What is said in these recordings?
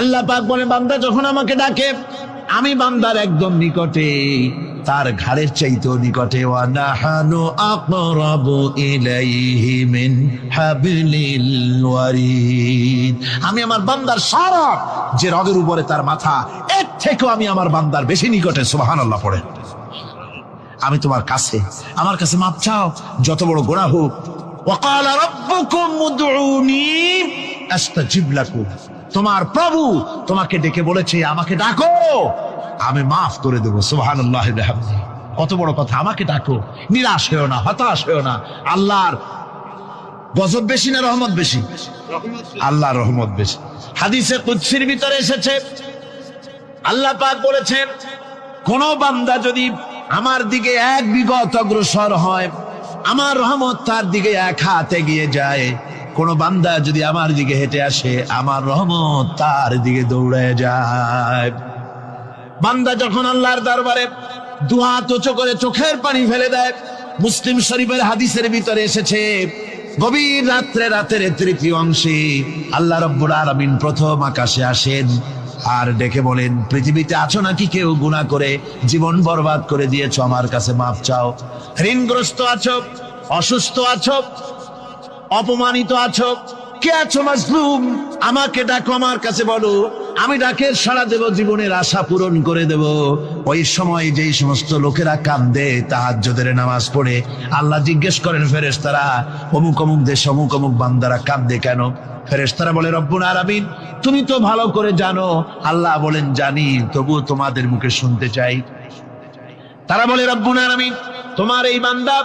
আল্লাহ পাক বলে বান্দা যখন আমাকে ডাকে আমি বান্দার একদম নিকটে, তার ঘাড়ের চাইতেও নিকটে। ওয়া নাহানু আকরাবু ইলাইহি মিন হাবলিল ওয়ারিদ। আমি আমার বান্দার সারা যে রগের উপরে তার মাথা, এর থেকেও আমি আমার বান্দার বেশি নিকটে। সুবহানাল্লাহ পড়ে। আমি তোমার কাছে, আমার কাছে মাপ চাও, যত বড় গুনাহ হোক। ওয়া ক্বালা রাব্বুকুম উদউনি আস্তাজিব লাকুম। তোমার প্রভু তোমাকে ডেকে বলেছে আমাকে ডাকো, আমি মাফ করে দেবো। সুবহানাল্লাহ। কত বড় কথা, আমাকে ডাকো, নিরাশ হয়েও না, হতাশ হয়েও না। আল্লাহর গজব বেশি না রহমত বেশি? আল্লাহর রহমত বেশি। হাদিসে কুদসির ভিতরে এসেছে, আল্লাহ পাক বলেছেন কোন বান্দা যদি আমার দিকে এক বিগত অগ্রসর হয়, আমার রহমত তার দিকে এক হাত এগিয়ে যায়। কোন বান্দা যদি আমার দিকে হেঁটে আসে, আমার রহমত তার দিকে দৌড়ে যায়। বান্দা যখন আল্লাহর দরবারে দুহাত উঁচু করে চোখের পানি ফেলে দেয়, মুসলিম শরীফের হাদিসের ভিতরে এসেছে গভীর রাত্রে, রাতের তৃতীয় অংশে আল্লাহ রাব্বুল আলামিন প্রথম আকাশে আসেন আর ডেকে বলেন, পৃথিবীতে আছো নাকি কেউ গুনাহ করে জীবন বরবাদ করে দিয়েছো, আমার কাছে মাফ চাও। ঋণগ্রস্ত আছো, অসুস্থ আছো, অপমানিত আছো, কে আছো মাজলুম, আমাকে ডাকো, আমার কাছে বলো, আমি ডাকে সাড়া দেব, জীবনের আশা পূরণ করে দেব। ওই সময় যেই সমস্ত লোকেরা কাঁদে তাহাজ্জুদের নামাজ পড়ে, আল্লাহ জিজ্ঞেস করেন ফেরেশতারা, অমুক অমুক দেশ অমুক অমুক বান্দারা কাঁদে কেন? ফেরেশতারা বলে রব্বুল আলামিন তুমি তো ভালো করে জানো। আল্লাহ বলেন জানি, তবুও তোমাদের মুখে শুনতে চাই। তারা বলে রব্বুল আলামিন তোমার এই বান্দা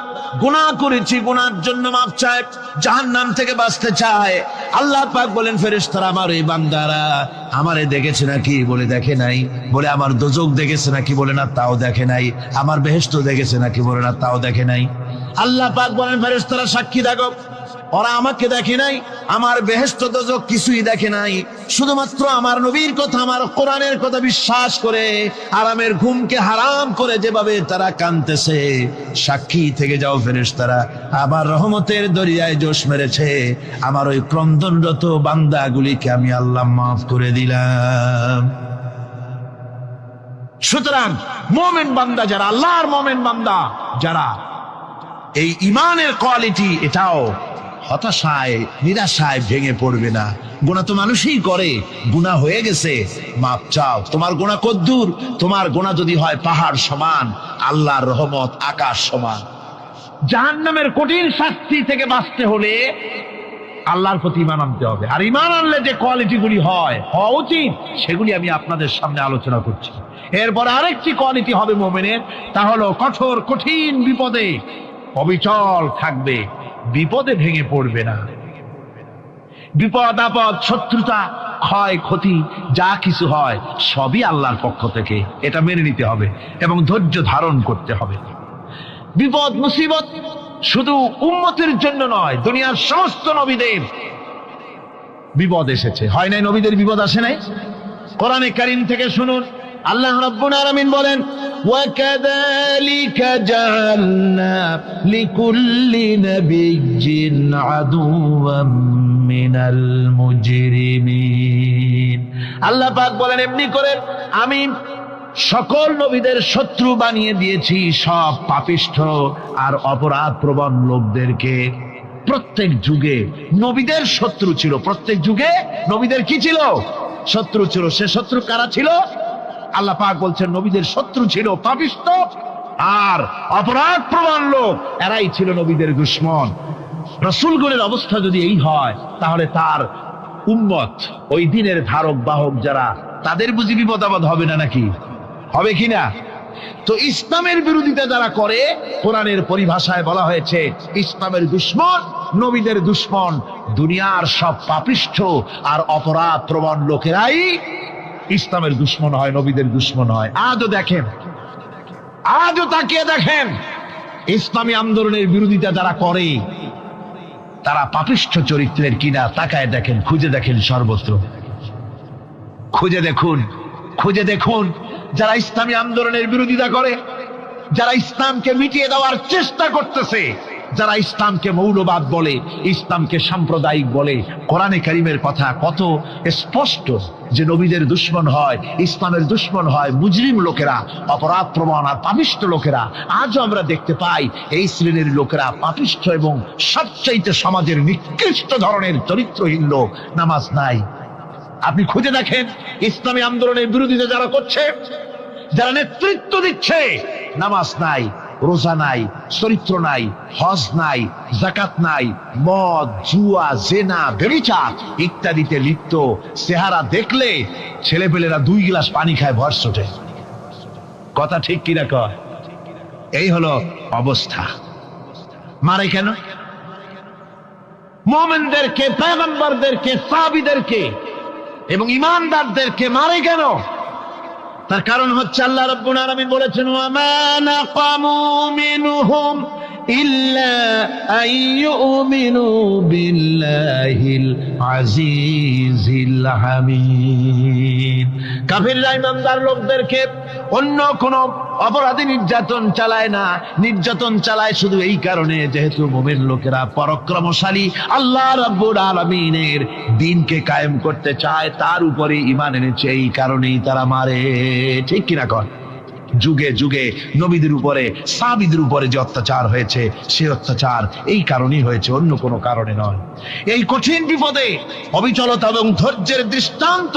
গুনাহ করেছি, গুনার জন্য মাফ চায়, জাহান্নাম থেকে বাঁচতে চায়। আল্লাহ পাক বলেন ফেরেশতারা আমার এই বান্দারা আমারে দেখেছে নাকি? বলে দেখে নাই। বলে আমার দোজখ দেখেছে নাকি? বলে না, তাও দেখে নাই। আমার বেহেশত দেখেছে নাকি? বলে না, তাও দেখে নাই। আল্লাহ পাক বলেন ফেরেশতারা সাক্ষী থাকো, ওরা আমাকে দেখে নাই, আমার বেহেশত দোজখ কিছুই দেখে নাই, শুধুমাত্র আমার নবীর কথা, আমার কোরআনের কথা বিশ্বাস করে আরামের ঘুমকে হারাম করে যেভাবে তারা কাঁদতেছে, সাক্ষী থেকে যাও ফেরেশতারা, আমার রহমতের দরিয়ায় জোশ মেরেছে, আমার ওই ক্রন্দনরত বান্দাগুলিকে আমি আল্লাহ মাফ করে দিলাম। সুতরাং মুমিন বান্দা যারা, আল্লাহর মুমিন বান্দা যারা, এই ঈমানের কোয়ালিটি, এটাও হতাশায় নিরাশায় ভেঙে পড়বে না। গুনাহ তো মানুষই করে, গুনাহ হয়ে গেছে, মাপ চাও। তোমার গুনাহ কদ্দুর? তোমার গুনাহ যদি হয় পাহাড় সমান, আল্লাহর রহমত আকাশ সমান। জাহান্নামের কঠিন শাস্তি থেকে বাঁচতে হলে আল্লাহর প্রতি ঈমান আনতে হবে। আর ঈমান আনলে যে কোয়ালিটিগুলি হওয়া উচিত, সেগুলি আমি আপনাদের সামনে আলোচনা করছি। এরপর আরেকটি কোয়ালিটি হবে মুমিনের, তা হলো কঠোর কঠিন বিপদে অবিচল থাকবে, বিপদে ভেঙে পড়বে না। বিপদ আপদ, শত্রুতা, ক্ষয় ক্ষতি যা কিছু হয় সবই আল্লাহর পক্ষ থেকে, এটা মেনে নিতে হবে এবং ধৈর্য ধারণ করতে হবে। বিপদ মুসিবত শুধু উম্মতের জন্য নয়, দুনিয়ার সমস্ত নবীদের বিপদ এসেছে, হয় নাই? নবীদের বিপদ আসে নাই? কোরআনে কারীম থেকে শুনুন, আল্লাহ রাব্বুল আলামিন বলেন, وَكَذَلِكَ جَعَلْنَا لِكُلِّ نَبِيٍّ عَدُوًّا مِنَ الْمُجْرِمِينَ। আল্লাহ পাক বলেন এমনি করে আমি সকল নবীদের শত্রু বানিয়ে দিয়েছি সব পাপিষ্ঠ আর অপরাধ প্রবণ লোকদেরকে। প্রত্যেক যুগে নবীদের শত্রু ছিল, প্রত্যেক যুগে নবীদের কি ছিল? শত্রু ছিল। সে শত্রু কারা ছিল? আল্লাহ পাক বলছেন নবীদের শত্রু ছিল পাপিষ্ঠ আর অপরাধ প্রবণ লোক, এরাই ছিল নবীদের দুশমন। রাসূলগণের অবস্থা যদি এই হয়, তাহলে তার উম্মত, ওই দিনের ধারক বাহক যারা, তাদের বুঝি বিপদ আপদ হবে না নাকি? হবে কিনা? তো ইসলামের বিরোধিতা যারা করে, কোরআনের পরিভাষায় বলা হয়েছে ইসলামের দুশমন, নবীদের দুশমন। দুনিয়ার সব পাপিষ্ঠ আর অপরাধ প্রবণ লোকেরাই ইসলামের দুশমন হয়, নবীদের দুশমন হয়। আজও দেখেন, আজও তাকিয়ে দেখেন, ইসলামী আন্দোলনের বিরোধিতা যারা করে তারা পাপিষ্ঠ চরিত্রের কিনা, তাকায় দেখেন, খুঁজে দেখেন, সর্বত্র খুঁজে দেখুন, খুঁজে দেখুন। যারা ইসলামী আন্দোলনের বিরোধিতা করে, যারা ইসলামকে মিটিয়ে দেওয়ার চেষ্টা করতেছে, যারা ইসলামকে মৌলবাদ বলে, ইসলামকে সাম্প্রদায়িক বলে, কোরআনে কারীমের কথা কত স্পষ্ট যে নবীদের দুশমন হয়, ইসলামের দুশমন হয় মুজরিম লোকেরা, অপরাধ প্রবণ আর পাপিষ্ঠ লোকেরা। আজও আমরা দেখতে পাই এই শ্রেণীর লোকেরা পাপিষ্ঠ এবং সবচাইতে সমাজের নিকৃষ্ট ধরনের চরিত্রহীন লোক। নামাজ নাই। আপনি খুঁজে দেখেন ইসলামী আন্দোলনের বিরোধিতা যারা করছে, যারা নেতৃত্ব দিচ্ছে, নামাজ নাই, রোজা নাই, চরিত্র নাই, হজ নাই, যাকাত নাই, মদ, জুয়া, জেনা, ব্যভিচার ইত্যাদিতে লিপ্ত। চেহারা দেখলে ছেলেপেলেরা 2 গ্লাস পানি খায় ভরস ওঠে। কথা ঠিক কিনা কয়? এই হলো অবস্থা। মারে কেন? মুমিনদেরকে, পয়গম্বরদেরকে, সাহাবীদেরকে এবং ঈমানদারদেরকে মারে কেন? তার কারণ হচ্ছে আল্লাহ রাব্বুল আলামিন বলেছেন, ওয়া মা নাকামু মিনহুম ইল্লা আইয়ুমিনু বিল্লাহিল আজিজিল হামিদ। কাফিররা ঈমানদার লোকদেরকে অন্য কোন অপরাধী নির্যাতন চালায় না, নির্যাতন চালায় শুধু এই কারণে যেহেতু মুমিন লোকেরা পরাক্রমশালী, আল্লাহ রাব্বুল আলামিনের দ্বীনকে কায়েম করতে চায়, তার উপরে ঈমান এনেছে, এই কারণেই তারা মারে। ঠিক কিনা কর? যুগে যুগে নবীদের উপরে, সাহাবীদের উপরে যে অত্যাচার হয়েছে, সেই অত্যাচার এই কারণেই হয়েছে, অন্য কোনো কারণে নয়। এই কঠিন বিপদে অবিচলতা এবং ধৈর্যের দৃষ্টান্ত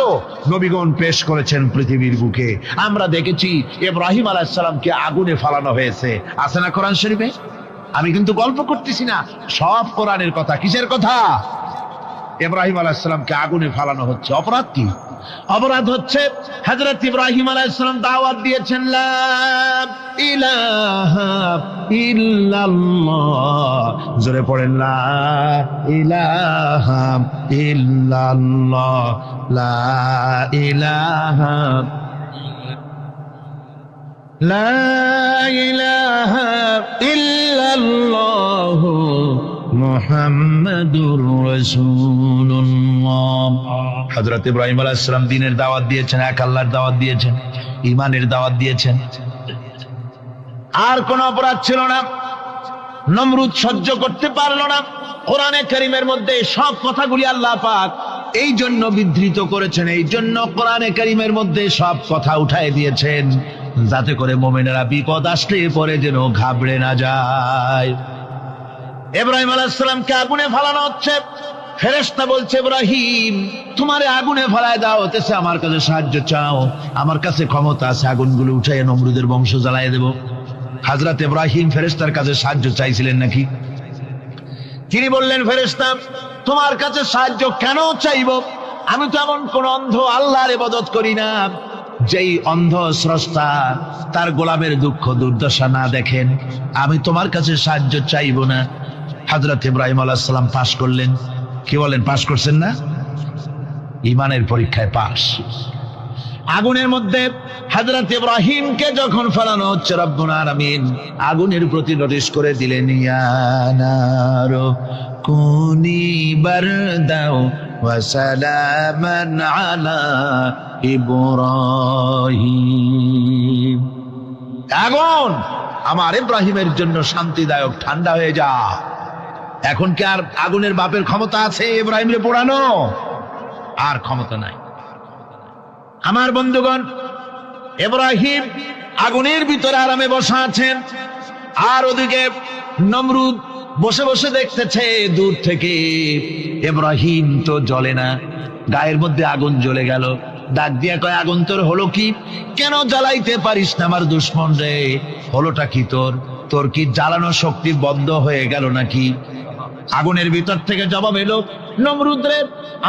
নবীগণ পেশ করেছেন পৃথিবীর বুকে। আমরা দেখেছি ইব্রাহিম আলাইহিস সালামকে আগুনে ফালানো হয়েছে, আছে না কোরআন শরীফে? আমি কিন্তু গল্প করতেছি না, সব কোরআনের কথা। কিসের কথা? ইব্রাহিম আলাইহিস সালামকে আগুনে ফালানো হচ্ছে। অপরাধ কি? অপরাধ হচ্ছে হযরত ইব্রাহিম আলাইহিস সালাম দাওয়াত দিয়েছেন, লা ইলাহা ইল্লাল্লাহ। জোরে পড়েন, লা ইলাহা ইল্লাল্লাহ, লা ইলাহা, লা ইলাহা ইল্লাল্লাহ মুহাম্মাদুর রাসূলুল্লাহ। হযরত ইব্রাহিম আলাইহিস সালাম দ্বীনের দাওয়াত দিয়েছেন, এক আল্লাহর দাওয়াত দিয়েছেন, ঈমানের দাওয়াত দিয়েছেন। আর কোন অপরাধ ছিল না। নমরুদ সহ্য করতে পারলো না। কোরআনে কারীমের মধ্যে সব কথাগুলি আল্লাহ পাক এই জন্য বিধৃত করেছেন, এই জন্য কোরআনে কারীমের মধ্যে সব কথা উঠায় দিয়েছেন, যাতে করে মুমিনেরা বিপদ আসলে পরে যেন ঘাবড়ে না যায়। ইব্রাহিম আলাইহিস সালামকে আগুনে ফালানো হচ্ছে। ফেরেশতা বলছে, ইব্রাহিম তোমারে আগুনে ফালায় দাও, হতেছে আমার কাছে সাহায্য চাও, আমার কাছে ক্ষমতা আছে, আগুনগুলো উঠায় নমরুদের বংশ জ্বালায় দেব। হযরত ইব্রাহিম ফেরেশতার কাছে সাহায্য চাইছিলেন নাকি? তিনি বললেন, ফেরেশতা তোমার কাছে সাহায্য কেন চাইব? আমি তো এমন কোন অন্ধ আল্লাহর ইবাদত করি না যেই অন্ধ স্রষ্টা তার গোলামের দুঃখ দুর্দশা না দেখেন। আমি তোমার কাছে সাহায্য চাইব না। হযরত ইব্রাহিম আলাইহিস সালাম পাশ করলেন। কি বলেন, পাশ করছেন না? ঈমানের পরীক্ষায় পাশ। আগুনের মধ্যে হযরত ইব্রাহিমকে যখন ফেলানো হচ্ছে, রব্বুল আলামিন আগুনের প্রতি নোটিশ করে দিলেন, ইয়া নারু কুনি বারদাও ওয়া সালামান আলা ইব্রাহিম। আগুন আমার ইব্রাহিমের জন্য শান্তিদায়ক, ঠান্ডা হয়ে যা। এখন কি আর আগুনের বাপের ক্ষমতা আছে ইব্রাহিমকে পোড়ানো? আর ক্ষমতা নাই। আমার বন্ধুগণ, ইব্রাহিম আগুনের ভিতরে আরামে বসা আছেন, আর ওদিকে নমরুদ বসে বসে দেখতেছে দূর থেকে। ইব্রাহিম তো জ্বলে না, গায়ের মধ্যে আগুন জ্বলে গেল। ডাক দিয়া কয়, আগুন তোর হলো কি? কেন জ্বালাইতে পারিস না আমার দুশমন রে? হলোটা কি তোর? তোর কি জ্বালানো শক্তি বন্ধ হয়ে গেল নাকি? আগুনের ভিতর থেকে জবাব এলো, নমরুদ রে,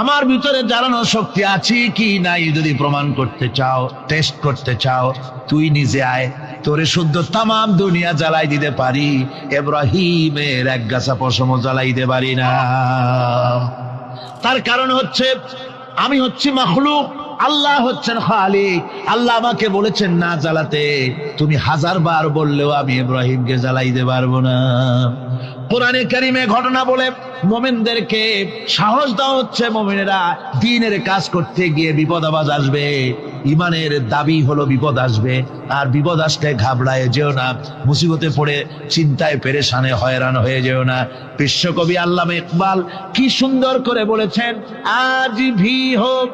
আমার ভিতরে জ্বালানো শক্তি আছে কি নাই যদি প্রমাণ করতে চাও, টেস্ট করতে চাও, তুই নিজে আয়, তোরে শুদ্ধ তামাম দুনিয়া জ্বালাই দিতে পারি, ইব্রাহিমের এক গাছা পশমও জ্বালাইতে পারি না। তার কারণ হচ্ছে আমি হচ্ছি মাখলুক, আল্লাহ হচ্ছেন খালিক। আল্লাহ আমাকে বলেছেন না জ্বালাতে, তুমি 1000 বার বললেও আমি ইব্রাহিমকে জ্বালাইতে পারবো না। কোরআনে কারীমে ঘটনা বলে মুমিনদেরকে সাহস দেওয়া হচ্ছে, মুমিনেরা দ্বীনের কাজ করতে গিয়ে বিপদ আবাজ আসবে, ইমানের দাবি হলো বিপদ আসবে, আর বিপদ আসলে ঘাবড়ায় যেও না, মুসিবতে পড়ে চিন্তায় পেরেশানে হয়রান হয়ে যেও না। বিশ্বকবি আল্লামা ইকবাল কি সুন্দর করে বলেছেন, আজ ভি হোক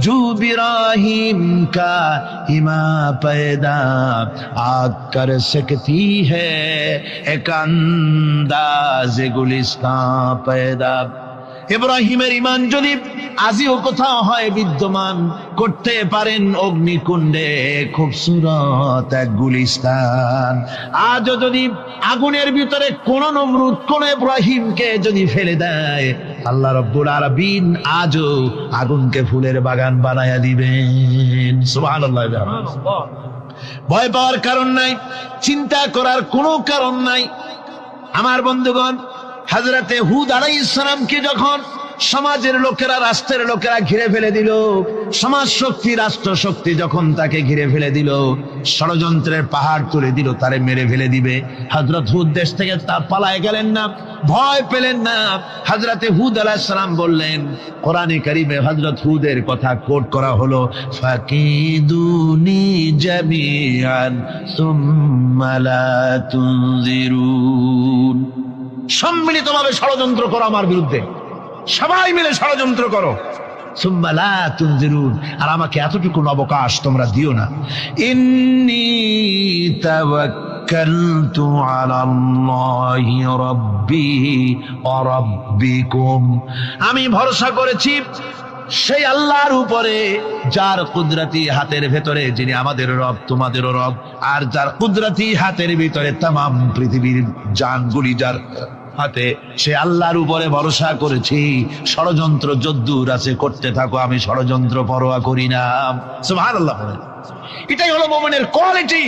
জু বিরাহিম কা ইমা पैदा आग कर सकती है एक अंदाज गुलिस्तां पैदा। ইব্রাহিমের ইমান যদি আজিও কোথাও হয় বিদ্যমান, করতে পারেন অগ্নিকুণ্ডে খুবসুরত এক গুলিস্তান। আজও যদি আগুনের ভিতরে কোন নমরুদ কোন ইব্রাহিমকে যদি ফেলে দেয়, আল্লাহ রাব্বুল আলামিন আজও আগুনকে ফুলের বাগান বানায়া দিবেন। সুবহানাল্লাহ। ভয় পাওয়ার কারণ নাই, চিন্তা করার কোনো কারণ নাই। আমার বন্ধুগণ, হযরতে হুদ আলাইহিস সালামকে যখন সমাজের লোকেরা, রাষ্ট্রের লোকেরা ঘিরে ফেলে দিল, সমাজ শক্তি, রাষ্ট্র শক্তি যখন তাকে ঘিরে ফেলে দিল, ষড়যন্ত্রের পাহাড় তুলে দিল, তারে মেরে ফেলে দিবে, হযরত হুদ দেশ থেকে তার পালায় গেলেন না, ভয় পেলেন না। হযরতে হুদ আলাইহিস সালাম বললেন, কোরআনে কারীমে হযরত হুদের কথা কোট করা হলো, ফাকিদুনি জামিআন সুম্মা লা তুনজিরুন। সম্মিলিতভাবে ষড়যন্ত্র করো আমার বিরুদ্ধে, সবাই মিলে ষড়যন্ত্র করো, সুম্মা লা তুনজিরুন, আর আমাকে এতটুকু অবকাশ তোমরা দিও না। ইন্নী তাওয়াক্কালতু আলাল্লাহি রাব্বি ওয়া রাব্বিকুম, আমি ভরসা করেছি সেই আল্লাহর উপরে, যার কুদরতি হাতের ভেতরে, যিনি আমাদের রব তোমাদেরও রব, আর যার কুদরতি হাতের ভিতরে তামাম পৃথিবীর জানগুলি যার হাতে, সে আল্লাহর উপরে ভরসা করেছি। ষড়যন্ত্র যদ্দূর আছে করতে থাকো, আমি ষড়যন্ত্র পরোয়া করি না। সুবহানাল্লাহ। এটাই হলো মুমিনের কোয়ালিটি।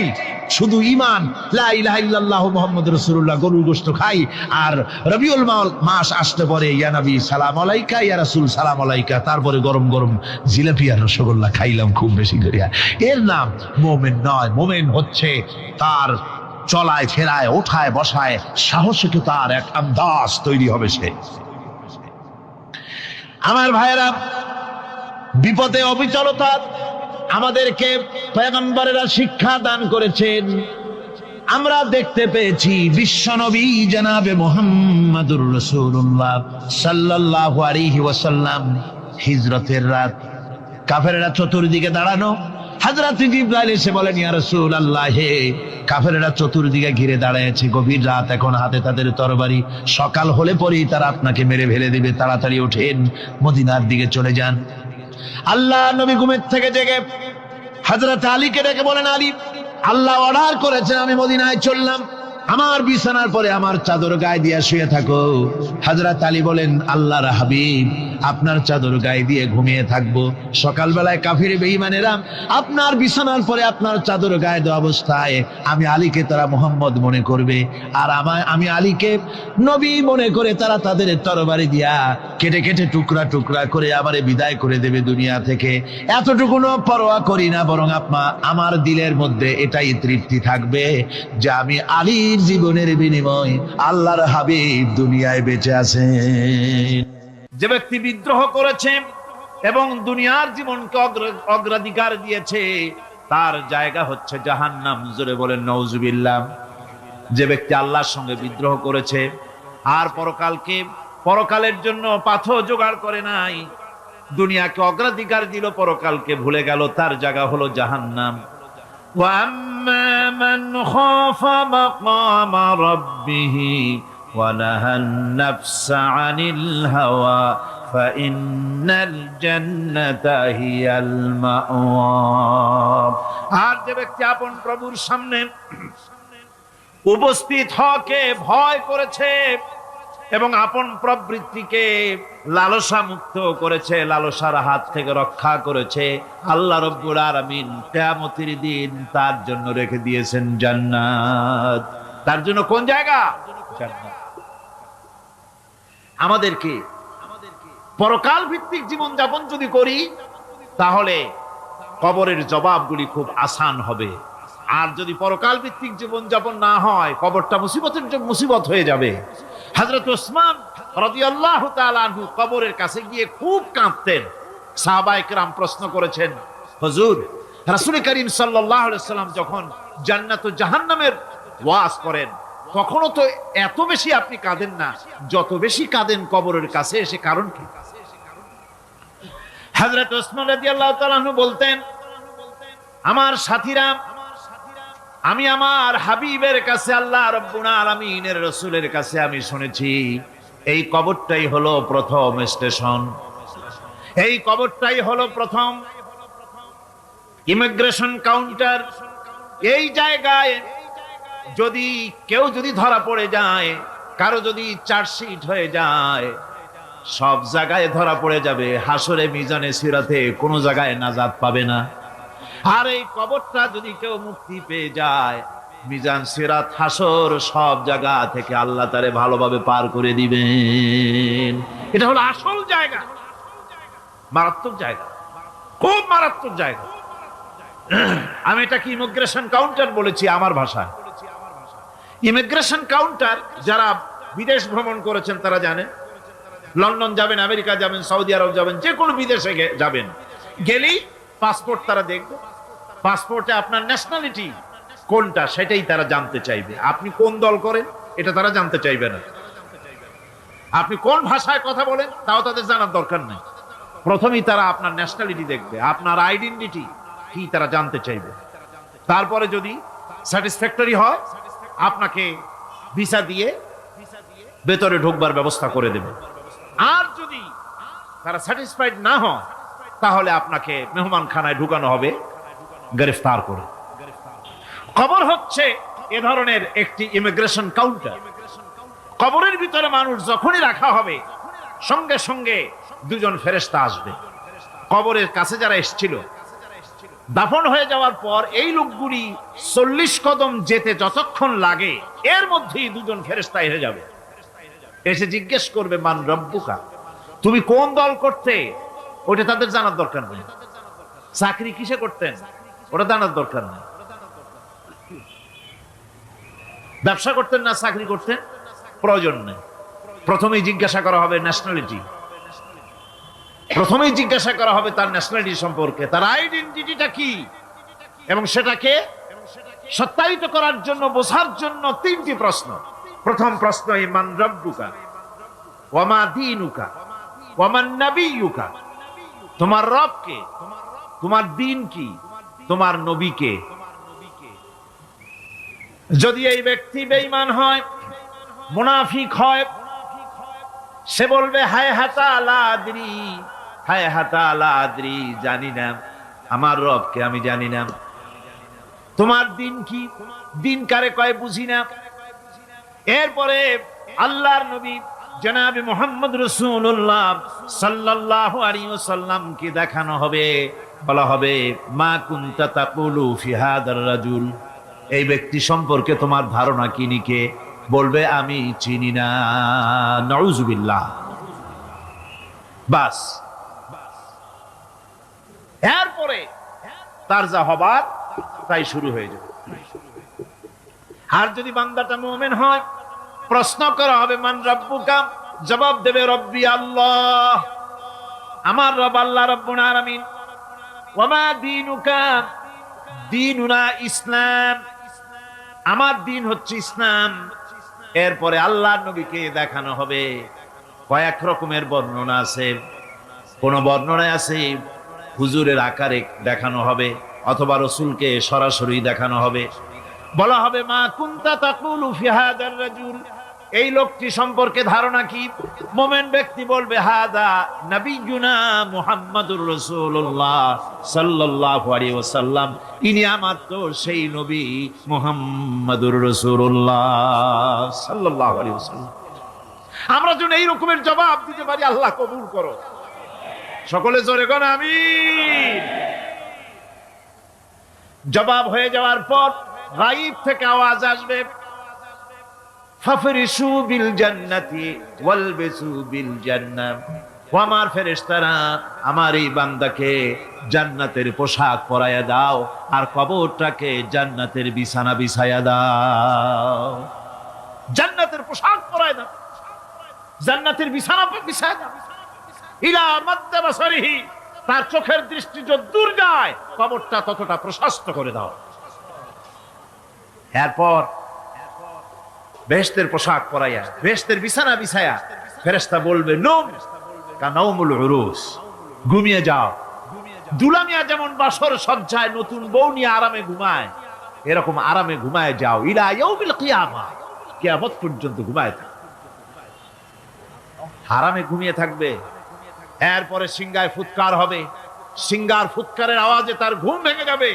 শুধু ঈমান, লা ইলাহা ইল্লাল্লাহ মুহাম্মাদুর রাসূলুল্লাহ, গরুর গোশত খাই, আর রবিউল মাস আসতে পরে ইয়া নবী সালাম আলাইকা, ইয়া রাসূল সালাম আলাইকা, তারপরে গরম গরম জিলাপি আর রসগোল্লা খাইলাম খুব বেশি করিয়া, এর নাম মুমিন নয়। মুমিন হচ্ছে তার চলায় ফেরায়, ওঠায় বসায় সাহসিক তার এক আন্দাজ তৈরি হবে সে। আমার ভাইয়েরা, বিপদে অবিচলতা আমাদেরকে পয়গম্বরেরা শিক্ষা দান করেছেন। আমরা দেখতে পেয়েছি বিশ্বনবী জনাবে মুহাম্মাদুর রাসূলুল্লাহ সাল্লাল্লাহু আলাইহি ওয়াসাল্লাম হিজরতের রাত, কাফেররা চতুর্দিকে দাঁড়ানো, হযরত জিবরাইল এসে বলেন, ইয়া রাসূলুল্লাহ, হে কাফেররা চতুর্দিকে ঘিরে দাঁড়িয়েছে, গভীর রাত, এখন হাতে তাদের তরবারি, সকাল হলে পরেই তারা আপনাকে মেরে ফেলে দিবে, তাড়াতাড়ি ওঠেন, মদিনার দিকে চলে যান। আল্লাহ নবী ঘুমের থেকে জেগে হযরত আলীকে ডেকে বলেন, আলী, আল্লাহ অর্ডার করেছেন আমি মদিনায় চললাম, আমার বিছানার পরে আমার চাদর গায়ে দিয়ে শুয়ে থাকো। হযরত আলী বলেন, আল্লাহর হাবিব, আপনার চাদর গায়ে দিয়ে ঘুমিয়ে থাকবো, সকালবেলায় কাফির বেঈমানেরা আপনার বিছানার পরে আপনার চাদর গায়ে দেওয়া অবস্থায় আমি আলীকে তারা মুহাম্মদ মনে করবে, আর আমি আলীকে নবী মনে করে তারা তাদের তরবারি দিয়া কেটে কেটে টুকরা টুকরা করে আমারে বিদায় করে দেবে দুনিয়া থেকে। এতটুকুনো পরোয়া করি না, বরং আমার দিলের মধ্যে এটাই তৃপ্তি থাকবে যে আমি আলীর জীবনের বিনিময় আল্লাহর হাবিব দুনিয়ায় বেঁচে আছেন। যে ব্যক্তি বিদ্রোহ করেছে এবং দুনিয়ার জীবনকে অগ্রাধিকার দিয়েছে, তার জায়গা হচ্ছে জাহান্নাম। জোরে বলেন নাউজুবিল্লাহ। যে ব্যক্তি আল্লাহর সঙ্গে বিদ্রোহ করেছে আর পরকালের জন্য পাথর জোগাড় করে নাই, দুনিয়াকে অগ্রাধিকার দিল, পরকালকে ভুলে গেল, তার জায়গা হলো জাহান্নাম। وَأَمَّا مَنْ خَافَ مَقَامَ رَبِّهِ وَنَهَى النَّفْسَ عَنِ الْهَوَى فَإِنَّ الْجَنَّةَ هِيَ الْمَأْوَى। আর যে ব্যক্তি আপন প্রভুর সামনে উপস্থিত হওয়াকে ভয় করেছে এবং আপন প্রবৃত্তিকে লালসা মুক্ত করেছে, লালসার হাত থেকে রক্ষা করেছে, আল্লাহ রাব্বুল আলামিন কিয়ামতের দিন তার জন্য রেখে দিয়েছেন জান্নাত। তার জন্য কোন জায়গা? জান্নাত। আমাদেরকে পরকাল ভিত্তিক জীবন যাপন যদি করি, তাহলে কবরের জবাবগুলি খুব আসান হবে। আর যদি পরকাল ভিত্তিক জীবন যাপন না হয়, কবরটা মুসিবত হয়ে যাবে। হযরত ওসমান রাদিয়াল্লাহু তাআলা আনহু কবরের কাছে গিয়ে খুব কাঁদতেন। সাহাবায়ে কেরাম প্রশ্ন করেছেন, হুজুর, রাসূল করিম সাল্লাল্লাহু আলাইহি সাল্লাম যখন জান্নাত ও জাহান্নামের ওয়াজ করেন তখনও তো এত বেশি আপনি কাঁদেন না যত বেশি কাঁদেন কবরের কাছে এসে। কারণ কি? হযরত ওসমান রাদিয়াল্লাহু তাআলা আনহু বলতেন, আমার সাথীরা, আমি আমার হাবিবের কাছে, আল্লাহ রাব্বুল আলামিনের রাসূলের কাছে আমি শুনেছি এই কবরটাই হলো প্রথম স্টেশন, এই কবরটাই হলো প্রথম ইমিগ্রেশন কাউন্টার। এই জায়গায় যদি কেউ ধরা পড়ে যায়, কারো যদি চার্জশিট হয়ে যায়, সব জায়গায় ধরা পড়ে যাবে, হাসরে মিজানে সিরাতে কোনো জায়গায় নাজাত পাবে না। আর এই কবরটা যদি কেউ মুক্তি পেয়ে যায়, মিজান সিরাত হাসর সব জায়গা থেকে আল্লাহ তারে ভালোভাবে পার করে দিবেন। এটা হলো আসল জায়গা, মারাত্মক জায়গা, খুব মারাত্মক জায়গা। আমি এটাকে ইমিগ্রেশন কাউন্টার বলেছি আমার ভাষায়। ইমিগ্রেশন কাউন্টার যারা বিদেশ ভ্রমণ করেছেন তারা জানেন। লন্ডন যাবেন, আমেরিকা যাবেন, সৌদি আরব যাবেন, যে কোনো বিদেশে যাবেন, গেলেই পাসপোর্ট তারা দেখবে। পাসপোর্টে আপনার ন্যাশনালিটি কোনটা সেটাই তারা জানতে চাইবে। আপনি কোন দল করেন এটা তারা জানতে চাইবে না। আপনি কোন ভাষায় কথা বলেন তাও তাদের জানার দরকার নেই। প্রথমেই তারা আপনার ন্যাশনালিটি দেখবে, আপনার আইডেন্টিটি কি তারা জানতে চাইবে। তারপরে যদি স্যাটিসফ্যাক্টরি হয় আপনাকে ভিসা দিয়ে ভেতরে ঢোকবার ব্যবস্থা করে দেবে। আর যদি তারা স্যাটিসফাইড না হয় তাহলে আপনাকে মেহমানখানায় ঢুকানো হবে গ্রেফতার করে। কবর হচ্ছে এ ধরনের একটি ইমিগ্রেশন কাউন্টার। কবরের ভিতরে মানুষ যখনই রাখা হবে সঙ্গে সঙ্গে দুজন ফেরেশতা আসবে। কবরের কাছে যারা এসেছিল দাফন হয়ে যাওয়ার পর এই লোকগুলি 40 কদম যেতে যতক্ষণ লাগে এর মধ্যেই দুজন ফেরেশতা এসে যাবে। এসে জিজ্ঞেস করবে, মান রব্বুকা, তুমি কোন দল করতে? ওটা তাদের জানার দরকার নেই। চাকরি কিসে করতেন ওটা জানার দরকার নেই। ব্যবসা করতেন না চাকরি করতেন প্রয়োজন নেই। প্রথমেই জিজ্ঞাসা করা হবে ন্যাশনালিটি, প্রথমেই জিজ্ঞাসা করা হবে তার ন্যাশনালিটি সম্পর্কে, তার আইডেন্টিটিটা কি, এবং সেটাকে সত্যায়িত করার জন্য, বোঝার জন্য 3টি প্রশ্ন। প্রথম প্রশ্ন, মান রব্বুকা ওয়া মা দীনুকা ওয়া মান নাবিয়ুকা, তোমার রব কে, তোমার দ্বীন কি, তোমার নবী কে। যদি এই ব্যক্তি বেঈমান হয়, মুনাফিক হয়, সে বলবে হায় হাতা লা আদরি, হায় হাতা লা আদরি, জানি না আমার রবকে, আমি জানি না। তোমার দিন কি, দিন কারে কয় বুঝি না। এরপরে আল্লাহর নবী জনাবে মুহাম্মদ রাসূলুল্লাহ সাল্লাল্লাহু আলাইহি ওয়াসাল্লাম কে দেখানো হবে, বলা হবে মা কুনতা তাকুলু ফি হাদার রাজুল, এই ব্যক্তি সম্পর্কে তোমার ধারণা কি নিকে? বলবে আমি চিনি না। নাউযুবিল্লাহ। বাস, এরপরে তার যা হবার তাই শুরু হয়ে যাবে। আর যদি বান্দাটা মুমিন হয়, প্রশ্ন করা হবে মান রব্বুকা, জবাব দেবে রব্বি আল্লাহ, আমার রব আল্লাহ রাব্বুল আলামিন। ওয়া মা দীনুকা, দীনুনা ইসলাম, আমার দিন হচ্ছে ইসলাম। এরপরে আল্লাহর নবীকে দেখানো হবে। কয়েক রকমের বর্ণনা আছে, কোন বর্ণনায় আছে হুজুরের আকারে দেখানো হবে, অথবা রাসূলকে সরাসরি দেখানো হবে। বলা হবে মা কুনতা তাকুলু ফি হাদার রাজুল, এই লোকটি সম্পর্কে ধারণা কি? মুমিন ব্যক্তি বলবে হাদা নবিয়ুনা মুহাম্মাদুর রাসূলুল্লাহ সাল্লাল্লাহু আলাইহি ওয়াসাল্লাম, ইনি আমার তো সেই নবী মুহাম্মাদুর রাসূলুল্লাহ সাল্লাল্লাহু আলাইহি ওয়াসাল্লাম। আমরা যেন এই রকমের জবাব দিতে পারি, আল্লাহ কবুল করো। সকলে জোরে কোন আমিন। জবাব হয়ে যাওয়ার পর গায়ব থেকে আওয়াজ আসবে, ফাফরিশু বিল জান্নাতি ওয়ালবিসু বিল জান্নাহ, ও আমার ফেরেশতারা, আমার এই বান্দাকে জান্নাতের পোশাক পরাইয়া দাও আর কবরটাকে জান্নাতের বিছানা বিছাইয়া দাও। জান্নাতের পোশাক পরাইয়া দাও, জান্নাতের বিছানা বিছাইয়া দাও। ইলা মাদ্দা বাসারিহি, তার চোখের দৃষ্টি যতদূর যায় কবরটা ততটা প্রশস্ত করে দাও। এরপর বেহেশতের পোশাক পরাইয়া, বেহেশতের বিছানা বিছায়া ফেরেশতা বলবে নূম কানাউমুল উরুস, ঘুমিয়ে যাও। দুলামিয়া যেমন বাসর সজ্জায় নতুন বউ নিয়ে আরামে ঘুমায়, এরকম আরামে ঘুমায় যাও ইলা ইয়াউমিল কিয়ামা, কিয়ামত পর্যন্ত ঘুমায় থাকো, আরামে ঘুমিয়ে থাকবে। এরপরে সিংগায় ফুৎকার হবে, সিংগার ফুৎকারের আওয়াজে তার ঘুম ভেঙে যাবে,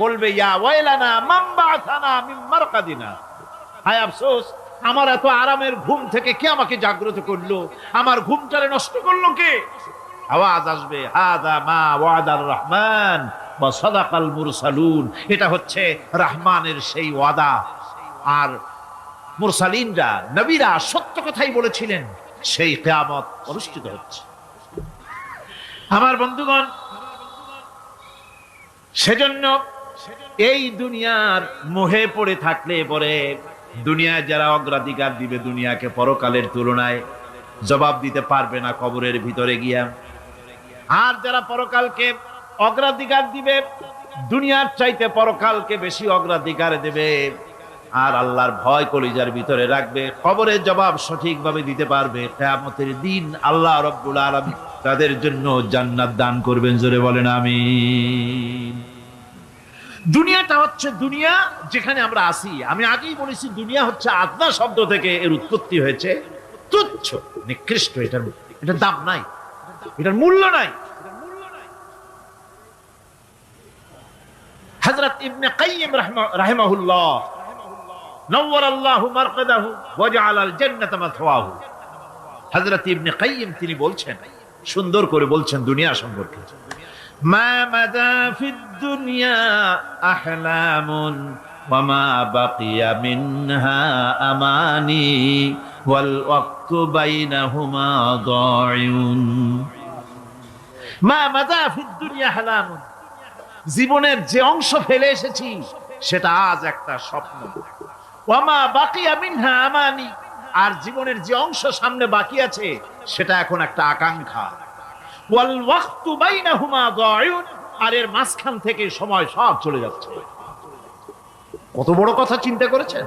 বলবে ইয়া ওয়াইলানা মান বা'আথানা মিন মারকাদিনা, হায় আফসোস, আমার এত আরামের ঘুম থেকে কে আমাকে জাগ্রত করলো, আমার ঘুমটারে নষ্ট করলো কে? আওয়াজ আসবে হাদা মা ওয়াদার রহমান ওয়া সাদাকাল মুরসালুন, এটা হচ্ছে রহমানের সেই ওয়াদা, আর মুরসালিনরা নবীরা সত্য কথাই বলেছিলেন, সেই কিয়ামত অনুষ্ঠিত হচ্ছে। আমার বন্ধুগণ, সেজন্য এই দুনিয়ার মোহে পড়ে থাকলে পরে দুনিয়ায় যারা অগ্রাধিকার দিবে দুনিয়াকে পরকালের তুলনায়, জবাব দিতে পারবে না কবরের ভিতরে গিয়া। আর যারা পরকালকে অগ্রাধিকার দিবে, দুনিয়ার চাইতে পরকালকে বেশি অগ্রাধিকার দেবে, আর আল্লাহর ভয় কলিজার ভিতরে রাখবে, কবরের জবাব সঠিকভাবে দিতে পারবে, কিয়ামতের দিন আল্লাহ রাব্বুল আলামিন তাদের জন্য জান্নাত দান করবেন। জোরে বলেন আমিন। দুনিয়াটা হচ্ছে দুনিয়া যেখানে আমরা আসি, আমি আগেই বলেছি দুনিয়া হচ্ছে আদনা শব্দ থেকে এর উৎপত্তি হয়েছে, তুচ্ছ নিকৃষ্ট, এটার দাম নাই, এটার মূল্য নাই। হযরত ইবনে কাইয়িম রাহিমাহুল্লাহ নওয়ারাল্লাহু মারকাদাহু ওয়া জাআলাল জান্নাতা মাথওয়াহু, হযরত ইবনে কাইয়িম তিনি বলছেন, সুন্দর করে বলছেন দুনিয়া সম্পর্কে, মা মাদা ফিদ দুনিয়া আহলামুন ওয়া মা বাকিয়া মিনহা আমানি ওয়াল ওয়াক্তু বাইনাহুমা দাইউন। মা মাদা ফিদ দুনিয়া আহলামুন, জীবনের যে অংশ ফেলে এসেছি সেটা আজ একটা স্বপ্ন, ওয়া মা বাকিয়া মিনহা আমানি, আর জীবনের যে অংশ সামনে বাকি আছে সেটা এখন একটা আকাঙ্ক্ষা, ওয়াল ওয়াক্তু বাইনাহুমা দাইউন, আর এর মাঝখান থেকে সময় সব চলে যাচ্ছে। কত বড় কথা চিন্তা করেছেন?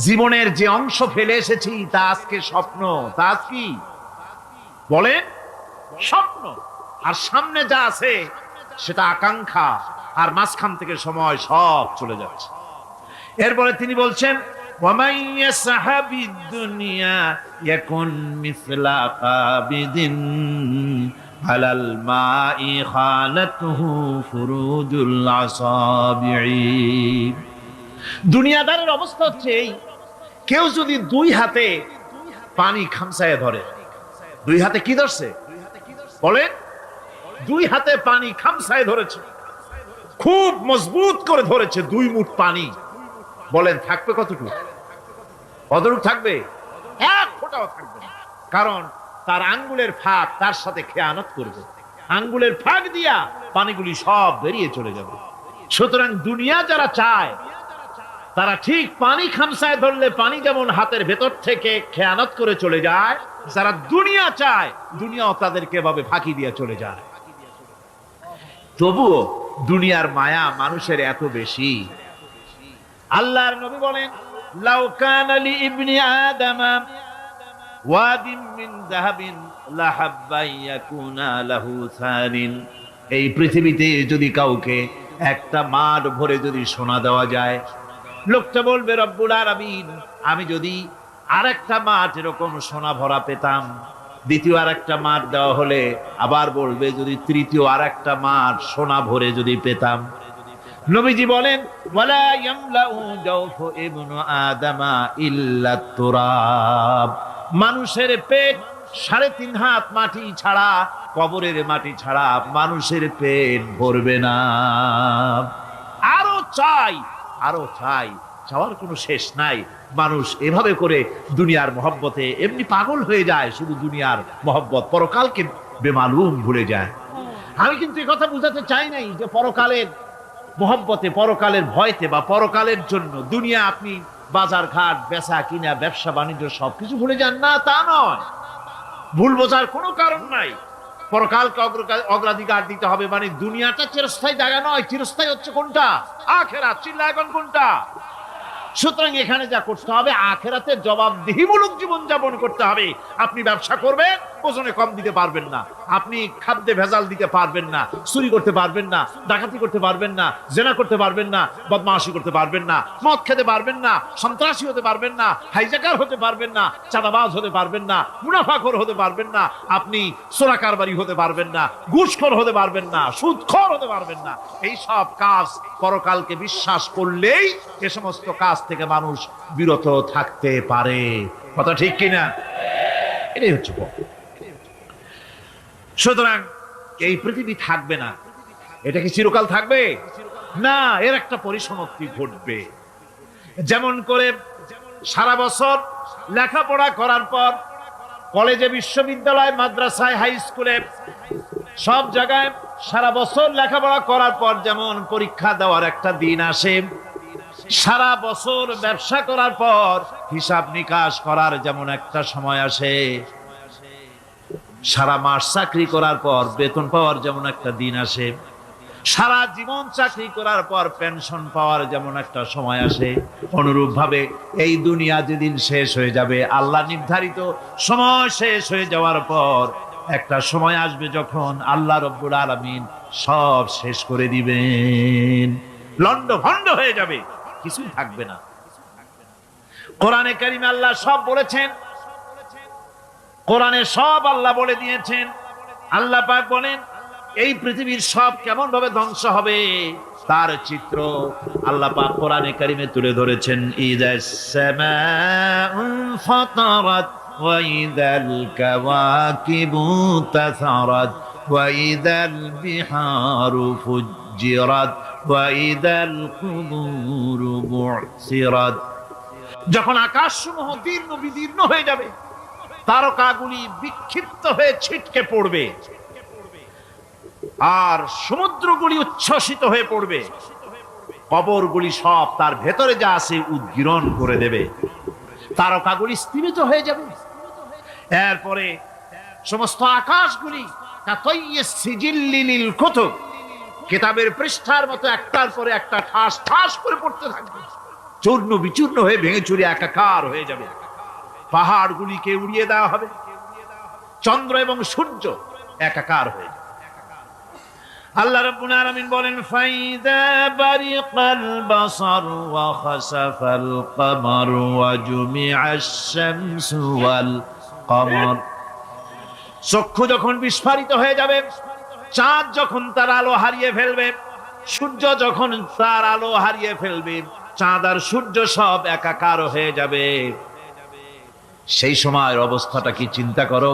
জীবনের যে অংশ ফেলে এসেছি তা আজকে স্বপ্ন, তা আজ কি বলেন? স্বপ্ন। আর সামনে যা আছে সেটা আকাঙ্ক্ষা, আর মাঝখান থেকে সময় সব চলে যাচ্ছে। এরপরে তিনি বলছেন ওয়ামান ইয়াসহাবিদ দুনিয়া ইয়াকুন মিসলা কাবিদিন আলাল মাই খালাতুহু ফুরুজুল আসাবিঈ। দুনিয়াদারের অবস্থা হচ্ছে এই, কেউ যদি দুই হাতে পানি খামসায় ধরে, দুই হাতে কি ধরছে বলেন? দুই হাতে পানি খামসায় ধরেছে, খুব মজবুত করে ধরেছে, 2 মুঠ পানি, বলেন থাকবে কতটুকু? কতটুকু থাকবে? 1 ফোঁটাও থাকবে না, কারণ তার আঙ্গুলের ফাঁক তার সাথে খেয়ানত করবে, আঙ্গুলের ফাঁক দিয়া পানিগুলি সব বেরিয়ে চলে যাবে। সুতরাং দুনিয়া যারা চায় তারা ঠিক পানি খামসায় ধরলে পানি যেমন হাতের ভেতর থেকে খেয়ানত করে চলে যায়, যারা দুনিয়া চায় দুনিয়াও তাদেরকে এভাবে ফাঁকি দিয়ে চলে যায়। তবুও দুনিয়ার মায়া মানুষের এত বেশি। আল্লাহর নবী বলেন লাউ কানা লি ইবনি আদামা ওয়াদিন মিন যাহাবিন লাহাব্বা ইয়াকুনা লাহু সানিন, এই পৃথিবীতে যদি কাউকে একটা মাঠ ভরে যদি সোনা দেওয়া যায়, লোকটা বলবে রব্বুল আলামিন, আমি যদি আরেকটা মাঠ এরকম সোনা ভরা পেতাম, দ্বিতীয় আরেকটা মাঠ দেওয়া হলে আবার বলবে যদি তৃতীয় আরেকটা মাঠ সোনা ভরে যদি পেতাম। নবীজি বলেন ওয়ালা ইয়ামলাউ জাওফু ইবনু আদামা ইল্লা তুরাব, মানুষের পেট 3.5 হাত মাটি ছাড়া, কবরের মাটি ছাড়া মানুষের পেট ভরবে না। আরো চাই, আরো চাই, চাওয়ার কোনো শেষ নাই। মানুষ এভাবে করে দুনিয়ার মহব্বতে এমনি পাগল হয়ে যায়, শুধু দুনিয়ার মহব্বত, পরকালকে বেমালুম ভুলে যায়। আমি কিন্তু এই কথা বুঝাতে চাই নাই যে পরকালের মহব্বতে, পরকালের ভয়তে বা পরকালের জন্য দুনিয়া আপনি বাজার ঘাট, বেচা কিনা, ব্যবসা বাণিজ্য সবকিছু ভুলে যান, না তা নয়, ভুল বোঝার কোনো কারণ নাই। পরকালকে অগ্রাধিকার দিতে হবে। মানে দুনিয়াটা চিরস্থায়ী জায়গা নয়, চিরস্থায়ী হচ্ছে কোনটা? আখিরাত। চিল্লা এখন কোনটা? সুতরাং এখানে যা করতে হবে, আখিরাতে জবাবদিহিমূলক জীবন যাপন করতে হবে। আপনি ব্যবসা করবেন, ওজনে কম দিতে পারবেন না, আপনি খাদ্যে ভেজাল দিতে পারবেন না, চুরি করতে পারবেন না, ডাকাতি করতে পারবেন না, জেনা করতে পারবেন না, বদমাশি করতে পারবেন না, মদ খেতে পারবেন না, সন্ত্রাসী হতে পারবেন না, হাইজ্যাকার হতে পারবেন না, চাঁদাবাজ হতে পারবেন না, মুনাফাখোর হতে পারবেন না, আপনি চোরা কারবারি হতে পারবেন না, ঘুষখোর হতে পারবেন না, সুদখোর হতে পারবেন না। এই সব কাজ পরকালকে বিশ্বাস করলেই এ সমস্ত কাজ থেকে মানুষ বিরত থাকতে পারে। কথা ঠিক কিনা? এটাই হচ্ছে। সুতরাং এই পৃথিবী থাকবে না, এটা কি চিরকাল থাকবে না? এর একটা পরিসমাপ্তি ঘটবে। যেমন করে সারা বছর লেখাপড়া করার পর কলেজে, বিশ্ববিদ্যালয়, মাদ্রাসায়, হাই স্কুলে, সব জায়গায় সারা বছর লেখাপড়া করার পর যেমন পরীক্ষা দেওয়ার একটা দিন আসে, সারা বছর ব্যবসা করার পর হিসাব নিকাশ করার যেমন একটা সময় আসে, সারা মাস চাকরি করার পর বেতন পাওয়ার যেমন একটা দিন আসে, সারা জীবন চাকরি করার পর পেনশন পাওয়ার যেমন একটা সময় আসে, অনুরূপ ভাবে এই দুনিয়া যেদিন শেষ হয়ে যাবে, আল্লাহ নির্ধারিত সময় শেষ হয়ে যাওয়ার পর একটা সময় আসবে যখন আল্লাহ রব্বুল আলামিন সব শেষ করে দিবেন, লন্ডভন্ড হয়ে যাবে, কিছুই থাকবে না। কোরআনে কারিমে আল্লাহ সব বলেছেন, কোরআনে সব আল্লাহ বলে দিয়েছেন। আল্লাহ পাক বলেন এই পৃথিবীর সব কেমন ভাবে ধ্বংস হবে তার চিত্র আল্লাহ পাক কোরআনে কারিমে তুলে ধরেছেন। ইযাস সামাউ ফাতারাত ওয়া ইযাল কাওয়াকিবু তাসারাত ওয়া ইযাল বিহারু ফুজ্জিরাত ওয়া ইযাল কুবুরু বু'সিরাত। যখন আকাশসমূহ দীর্ণ বিদীর্ণ হয়ে যাবে, তারকাগুলি বিক্ষিপ্ত হয়ে ছিটকে পড়বে, আর সমুদ্রগুলি উচ্ছ্বসিত হয়ে পড়বে, কবরগুলি সব তার ভেতরে যা আছে উদ্গীরণ করে দেবে, তারকাগুলি স্থিমিত হয়ে যাবে। এরপরে সমস্ত আকাশগুলি কিতাবের পৃষ্ঠার মতো একটার পরে একটা ঠাস ঠাস করে পড়তে থাকবে, চূর্ণ বিচূর্ণ হয়ে ভেঙে চুরে একাকার হয়ে যাবে। পাহাড়গুলিকে উড়িয়ে দেওয়া হবে, চন্দ্র এবং সূর্য একাকার হয়ে যাবে। আল্লাহ রাব্বুল আলামিন বলেন ফাইদা বারিকাল বাসার ওয়া খাসাফাল কমার ওয়া জুমিআশ শামসু ওয়াল কমার। চক্ষু যখন বিস্ফারিত হয়ে যাবে, চাঁদ যখন তার আলো হারিয়ে ফেলবে, সূর্য যখন তার আলো হারিয়ে ফেলবে, চাঁদ আর সূর্য সব একাকার হয়ে যাবে, সেই সময়ের অবস্থাটা কি চিন্তা করো।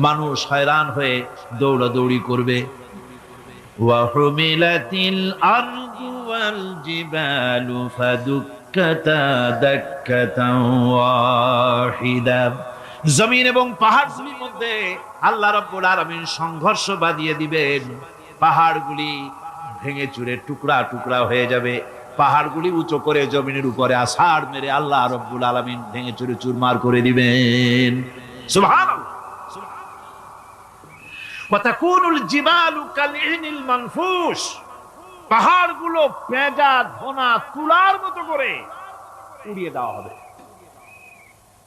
মানুষ হয়রান হয়ে দৌড়াদৌড়ি করবে। ওয়াহুমিলাতিল আরদু ওয়াল জিবালু ফাদুক্কাতা দাক্কাতান ওয়াহিদা। জমিন এবং পাহাড়গুলির মধ্যে আল্লাহ রাব্বুল আলামিন সংঘর্ষ বাঁধিয়ে দিবেন, পাহাড়গুলি ভেঙে চুরে টুকরা টুকরা হয়ে যাবে, পাহাড়গুলি উঁচু করে জমিনের উপরে আছাড় মেরে আল্লাহ রাব্বুল আলামিন ভেঙে চুরে চুরমার করে দিবেন। সুবহানাল্লাহ। ওয়া তাকুনুল জিবালু কালইনিল মানফুস। পাহাড়গুলো পেঁজা ধোনা তুলার মতো করে উড়িয়ে দেওয়া হবে,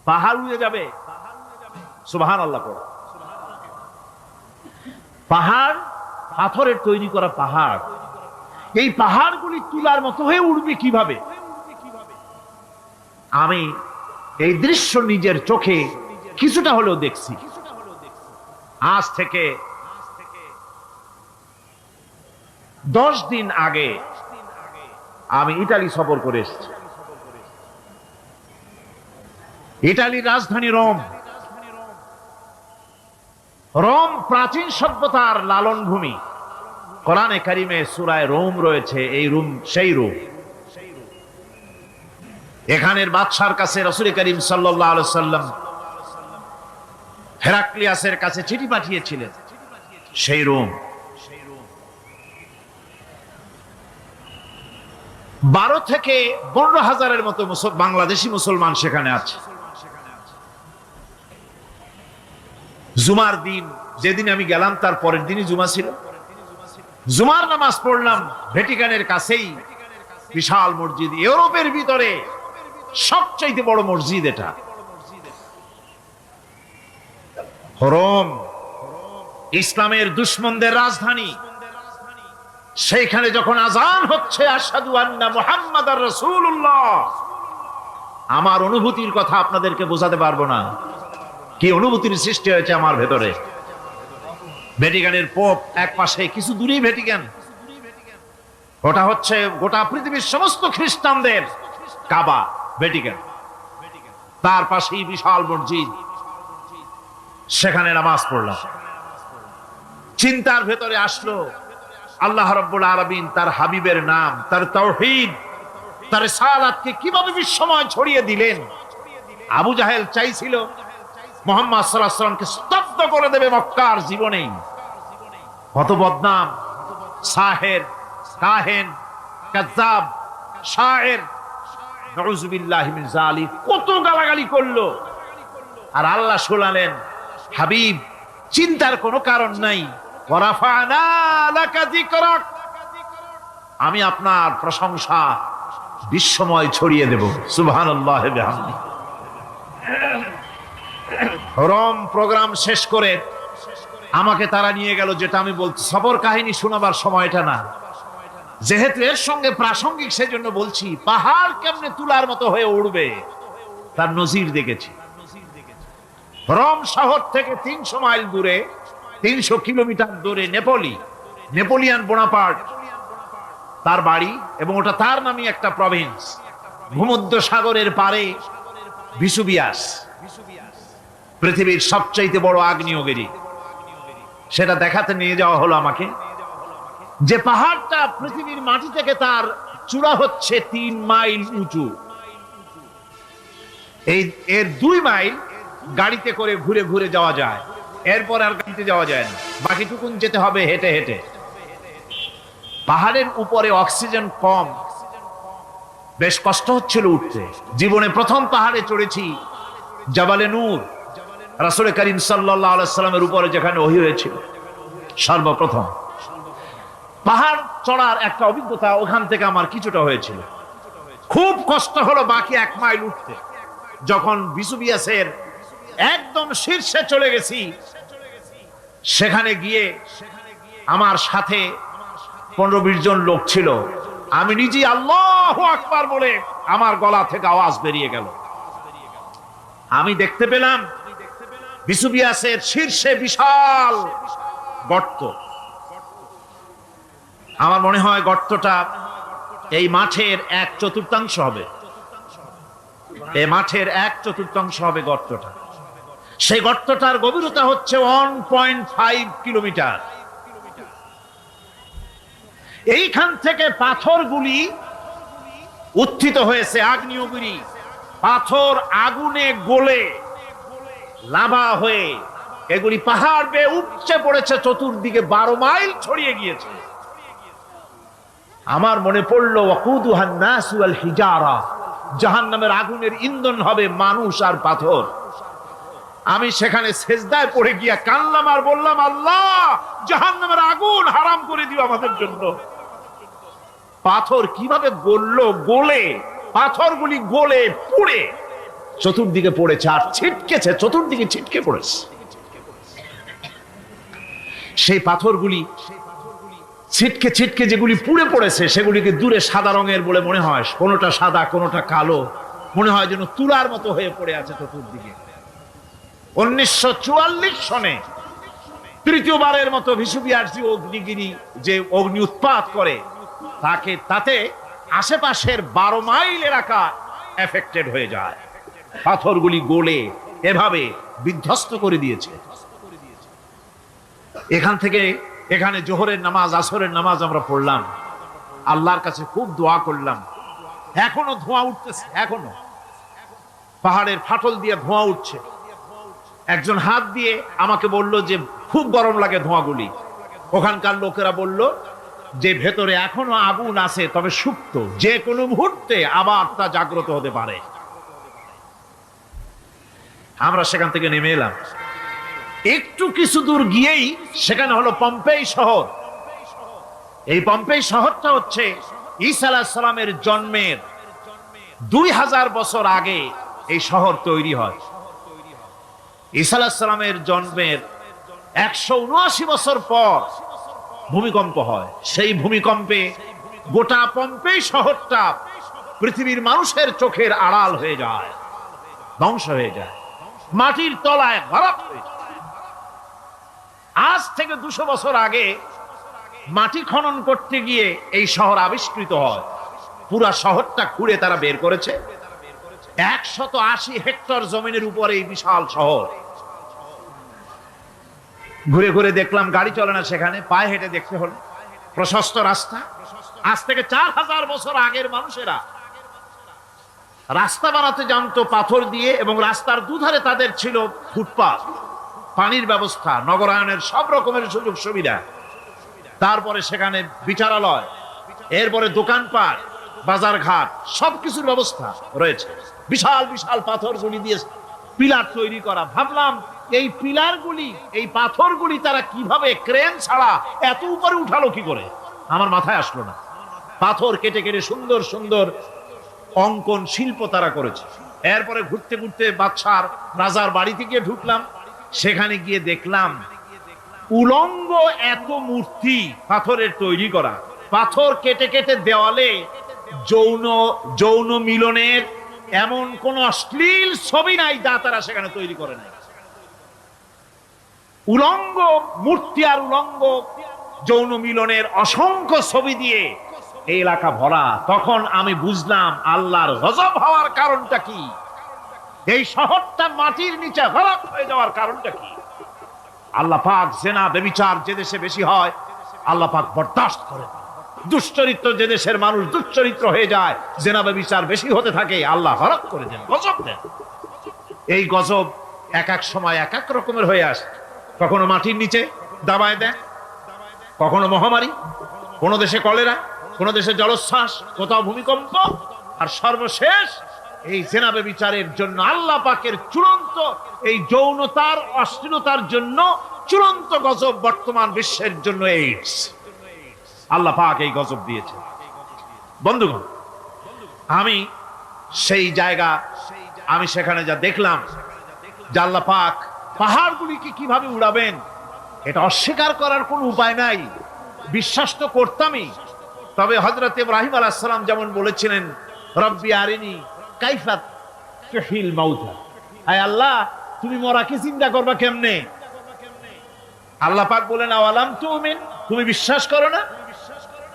পাহাড় উড়ে যাবে। সুবহানাল্লাহ। পাহাড় পাথরের তৈরি করা পাহাড়, এই পাহাড়গুলি তুলার মতো হয়ে উড়বে কিভাবে? আমি এই দৃশ্য নিজের চোখে কিছুটা হলেও দেখছি। আজ থেকে 10 দিন আগে আমি ইতালি সফর করে এসেছি। ইতালির রাজধানী রোম। রোম প্রাচীন সভ্যতার লালন ভূমি। কোরআনে কারিমে সূরায়ে রোম রয়েছে। এই রোম সেই রোম। এখানের বাদশার কাছে রাসূল করিম সাল্লাল্লাহু আলাইহি সাল্লাম হেরাক্লিয়াসের কাছে চিঠি পাঠিয়েছিলেন। সেই রোম 12 থেকে 15 হাজারের মতো বাংলাদেশি মুসলমান সেখানে আছে। জুমার দিন যেদিন আমি গেলাম তার পরের দিনই জুমা ছিল। জুমার নামাজ পড়লাম ভ্যাটিকানের কাছেই বিশাল মসজিদ, ইউরোপের ভিতরে সবচাইতে বড় মসজিদ এটা, রোম, ইসলামের দুশমনদের রাজধানী। সেইখানে যখন আজান হচ্ছে আশহাদু আন্না মুহাম্মাদার রাসূলুল্লাহ, আমার অনুভূতির কথা আপনাদেরকে বোঝাতে পারবো না, কি অনুভূতির সৃষ্টি হয়েছে আমার ভেতরে। ভ্যাটিকানের পোপ এক পাশে, কিছু দূরেই ভ্যাটিকান, ওটা হচ্ছে গোটা পৃথিবীর সমস্ত খ্রিস্টানদের কাবা, ভ্যাটিকান। তার পাশেই বিশাল মসজিদ, সেখানে নামাজ পড়লাম। চিন্তার ভেতরে আসলো আল্লাহ রাব্বুল আলামিন তার হাবিবের নাম, তার তাওহীদ, তার রিসালাতকে কিভাবে বিশ্বময় ছড়িয়ে দিলেন। আবু জাহেল চাইছিল মুহাম্মদ সাল্লাল্লাহু আলাইহি ওয়াসাল্লামকে স্তব্ধ করে দেবে মক্কার জীবনেই। কত বদনাম, সাহের, কাহেন, কাযযাব, শায়ের, নাউযুবিল্লাহি মিন যালিক, কত গালাগালি করলো। আর আল্লাহ শোনালেন, হাবিব চিন্তার কোনো কারণ নাই, ওয়ারাফা'না লাকা যিকরাক, আমি আপনার প্রশংসা বিশ্বময় ছড়িয়ে দেব। সুবহানাল্লাহি ওয়া বিহামদিহি। রোম প্রোগ্রাম শেষ করে আমাকে তারা নিয়ে গেল, যেটা আমি বলছি সফর কাহিনী শোনাবার সময়টা না, যেহেতু এর সঙ্গে প্রাসঙ্গিক সেজন্য বলছি। পাহাড় কেমনে তুলার মতো হয়ে উঠবে তার নজির দেখেছি। রোম শহর থেকে 300 মাইল দূরে, 300 কিলোমিটার দূরে নেপোলিয়ান বোনাপার্ট তার বাড়ি, এবং ওটা তার নামে একটা প্রভিন্স। ভূমধ্য সাগরের পারে ভিসুভিয়াস, পৃথিবীর সবচাইতে বড় আগ্নেয়গিরি, সেটা দেখাতে নিয়ে যাওয়া হলো আমাকে। যে পাহাড়টা পৃথিবীর মাটি থেকে তার চূড়া হচ্ছে 3 মাইল উঁচু, এর 2 মাইল গাড়িতে করে ঘুরে ঘুরে যাওয়া যায়, এরপর আর গাড়িতে যাওয়া যায় না, বাকিটুকুন যেতে হবে হেঁটে হেঁটে। পাহাড়ের উপরে অক্সিজেন কম, বেশ কষ্ট হচ্ছিল উঠতে। জীবনে প্রথম পাহাড়ে চড়েছি জাবালে নূর, রাসূল করিম সাল্লাল্লাহু আলাইহি সাল্লামের উপরে যেখানে ওহী হয়েছিল সর্বপ্রথম। পাহাড় চড়ার একটা অভিজ্ঞতা ওখান থেকে আমার কিছুটা হয়েছিল। খুব কষ্ট হলো বাকি 1 মাইল উঠতে। যখন ভিসুভিয়াসের একদম শীর্ষে চলে গেছি, সেখানে গিয়ে আমার সাথে 15-20 জন লোক ছিল। আমি নিজে আল্লাহু আকবার বলে আমার গলা থেকে আওয়াজ বেরিয়ে গেল। আমি দেখতে পেলাম ভিসুভিয়াসের শীর্ষে বিশাল গর্ত। আমার মনে হয় গর্তটা এই মাঠের 1/4 হবে, এই মাঠের 1/4 হবে গর্তটা। সেই গর্তটার গভীরতা হচ্ছে 1.5 কিলোমিটার। এইখান থেকে পাথরগুলি উত্থিত হয়েছে, আগ্নেয়গিরি পাথর আগুনে গলে লাভা হয়ে এগুলি পাহাড় বেয়ে উপচে পড়েছে, চতুর্দিকে 12 মাইল ছড়িয়ে গিয়েছে। আমার মনে পড়লো ওয়াকুদুহান নাস ওয়াল হিজারা, জাহান্নামের আগুনের ইন্ধন হবে মানুষ আর পাথর। আমি সেখানে সেজদায় পড়ে গিয়া কানলাম আর বললাম, আল্লাহ জাহান্নামের আগুন হারাম করে দিও আমাদের জন্য। পাথর কিভাবে গললো, গলে পাথরগুলি গলে পুড়ে চতুর্দিকে পড়েছে আর ছিটকেছে, চতুর্দিকে ছিটকে পড়েছে। সেই পাথরগুলি ছিটকে ছিটকে যেগুলি পুড়ে পড়েছে সেগুলিকে দূরে সাদা রঙের বলে মনে হয়, কোনোটা সাদা কোনোটা কালো, মনে হয় যেন তুলার মতো হয়ে পড়ে আছে চতুর্দিকে। 1944 সনে তৃতীয়বারের মতো ভিসুভিয়াস অগ্নিগিরি যে অগ্নি উৎপাত করে, তাতে আশেপাশের 12 মাইল এলাকা এফেক্টেড হয়ে যায়। পাথরগুলি গলে এভাবে বিধ্বস্ত করে দিয়েছে। এখান থেকে এখানে জোহরের নামাজ, আসরের নামাজ আমরা পড়লাম, আল্লাহর কাছে খুব দোয়া করলাম। এখনো ধোঁয়া উঠতেছে, এখনো পাহাড়ের ফাটল দিয়ে ধোঁয়া উঠছে। একজন হাত দিয়ে আমাকে বলল যে খুব গরম লাগে ধোঁয়াগুলি। ওখানকার লোকেরা বলল যে ভেতরে এখনো আগুন আছে, তবে সুপ্ত, যে কোনো মুহূর্তে আবার তা জাগ্রত হতে পারে। আমরা সেখান থেকে নেমে এলাম। একটু কিছু দূর গিয়েই সেখানে হলো পম্পেই শহর। এই পম্পেই শহরটা হচ্ছে ঈসা আলাইহিস সালামের জন্মের 2000 বছর আগে এই শহর তৈরি হয়। ঈসা আলাইহিস সালামের জন্মের 179 বছর পর ভূমিকম্প হয়। সেই ভূমিকম্পে গোটা পম্পেই শহরটা পৃথিবীর মানুষের চোখের আড়াল হয়ে যায়, ধ্বংস হয়ে যায়, মাটির তলায় গরক হয়ে যায়। আজ থেকে 200 বছর আগে মাটি খনন করতে গিয়ে এই শহর আবিষ্কৃত হয়। পুরা শহরটা খুঁড়ে তারা বের করেছে। 180 হেক্টর জমিনের উপরে এই বিশাল শহর। ঘুরে ঘুরে দেখলাম, গাড়ি চলে না সেখানে, পায়ে হেঁটে দেখতে হলো। প্রশস্ত রাস্তা। আজ থেকে 4000 বছর আগের মানুষেরা রাস্তা বানাতে জানতো পাথর দিয়ে, এবং রাস্তার দুধারে তাদের ছিল ফুটপাথ, পানির ব্যবস্থা, নগরায়নের সব রকমের সুযোগ সুবিধা। তারপরে সেখানে বিচারালয়, এরপরে দোকানপাট, বাজারঘাট, সবকিছুর ব্যবস্থা রয়েছে। বিশাল বিশাল পাথরগুলি দিয়ে পিলার তৈরি করা। ভাবলাম এই পিলারগুলি, এই পাথরগুলি তারা কিভাবে ক্রেন ছাড়া এত উপরে উঠালো কি করে, আমার মাথায় আসলো না। পাথর কেটে কেটে সুন্দর সুন্দর অঙ্কন শিল্প তারা করেছে। এরপরে ঘুরতে ঘুরতে বাদশার রাজার বাড়িতে গিয়ে ঢুকলাম। সেখানে গিয়ে দেখলাম উলঙ্গ এত মূর্তি পাথরের তৈরি করা। পাথর কেটে কেটে দেওয়ালে যৌন মিলনের এমন কোন অশ্লীল ছবি নাই যা তারা সেখানে তৈরি করে নাই। উলঙ্গ মূর্তি আর উলঙ্গ যৌন মিলনের অসংখ্য ছবি দিয়ে এই এলাকা ভরা। তখন আমি বুঝলাম আল্লাহর গজব হওয়ার কারণটা কি, এই শহরটা মাটির নিচে গরক হয়ে যাওয়ার কারণটা কি। আল্লাহ পাক জেনা ব্যভিচার যে দেশে বেশি হয় আল্লাহ পাক বরদাস্ত করে। দুশ্চরিত্র যে দেশের মানুষ দুশ্চরিত্র হয়ে যায়, জেনা ব্যভিচার বেশি হতে থাকে, আল্লাহ গরক করে দেন, গজব দেন। এই গজব এক এক সময় এক এক রকমের হয়ে আসে। কখনো মাটির নিচে দাবায় দেয়, কখনো মহামারী, কোন দেশে কলেরা, কোন দেশে জলোচ্ছ্বাস, কোথাও ভূমিকম্প, আর সর্বশেষ এই জেনা ব্যভিচারের জন্য আল্লাহ পাকের চূড়ান্ত এই যৌনতার অশ্লীলতার জন্য চূড়ান্ত গজব বর্তমান বিশ্বের জন্য এইডস। আল্লাহ পাক এই গজব দিয়েছে। বন্ধুগণ, আমি সেই জায়গা, আমি সেখানে যা দেখলাম যে আল্লাহ পাক পাহাড়গুলিকে কিভাবে উড়াবেন, এটা অস্বীকার করার কোনো উপায় নাই। বিশ্বাস তো করতামই। তবে হযরত ইব্রাহিম আলাইহিস সালাম যেমন বলেছিলেন, রব্বি আরিনি কাইফা তুহিল মাউতা, আয় আল্লাহ তুমি মরাকে চিন্তা করবা কেমনে। আল্লাহ পাক বলেন আওয়ালাম তুমিন, তুমি বিশ্বাস করো না?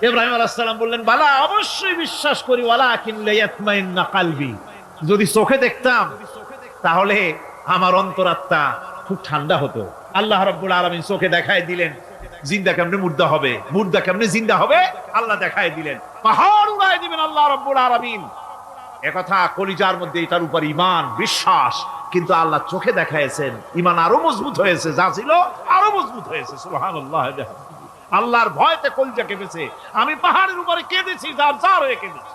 ইব্রাহিম আলাইহিস সালাম বললেন বালা, অবশ্যই বিশ্বাস করি, ওয়ালাকিন লিয়াতমাইন্না কলবি, যদি চোখে দেখতাম তাহলে আমার অন্তরাত্মা খুব ঠান্ডা হতো। আল্লাহ রাব্বুল আলামিন চোখে দেখায় দিলেন জিন্দা কেমনে মুর্দা হবে, মুর্দা কেমনে জিন্দা হবে, আল্লাহ দেখায় দিলেন। পাহাড় উড়ায় দিবেন আল্লাহ রাব্বুল আলামিন। একথা কলিজার মধ্যে এটার উপর ঈমান বিশ্বাস, কিন্তু আল্লাহ চোখে দেখাইছেন, ঈমান আরো মজবুত হয়েছে, যা ছিল আরো মজবুত হয়েছে। সুবহানাল্লাহ। আল্লাহর ভয়তে কলিজা কেঁপেছে। আমি পাহাড়ের উপরে কেঁদেছি, যার যার হয়ে কেঁদেছি।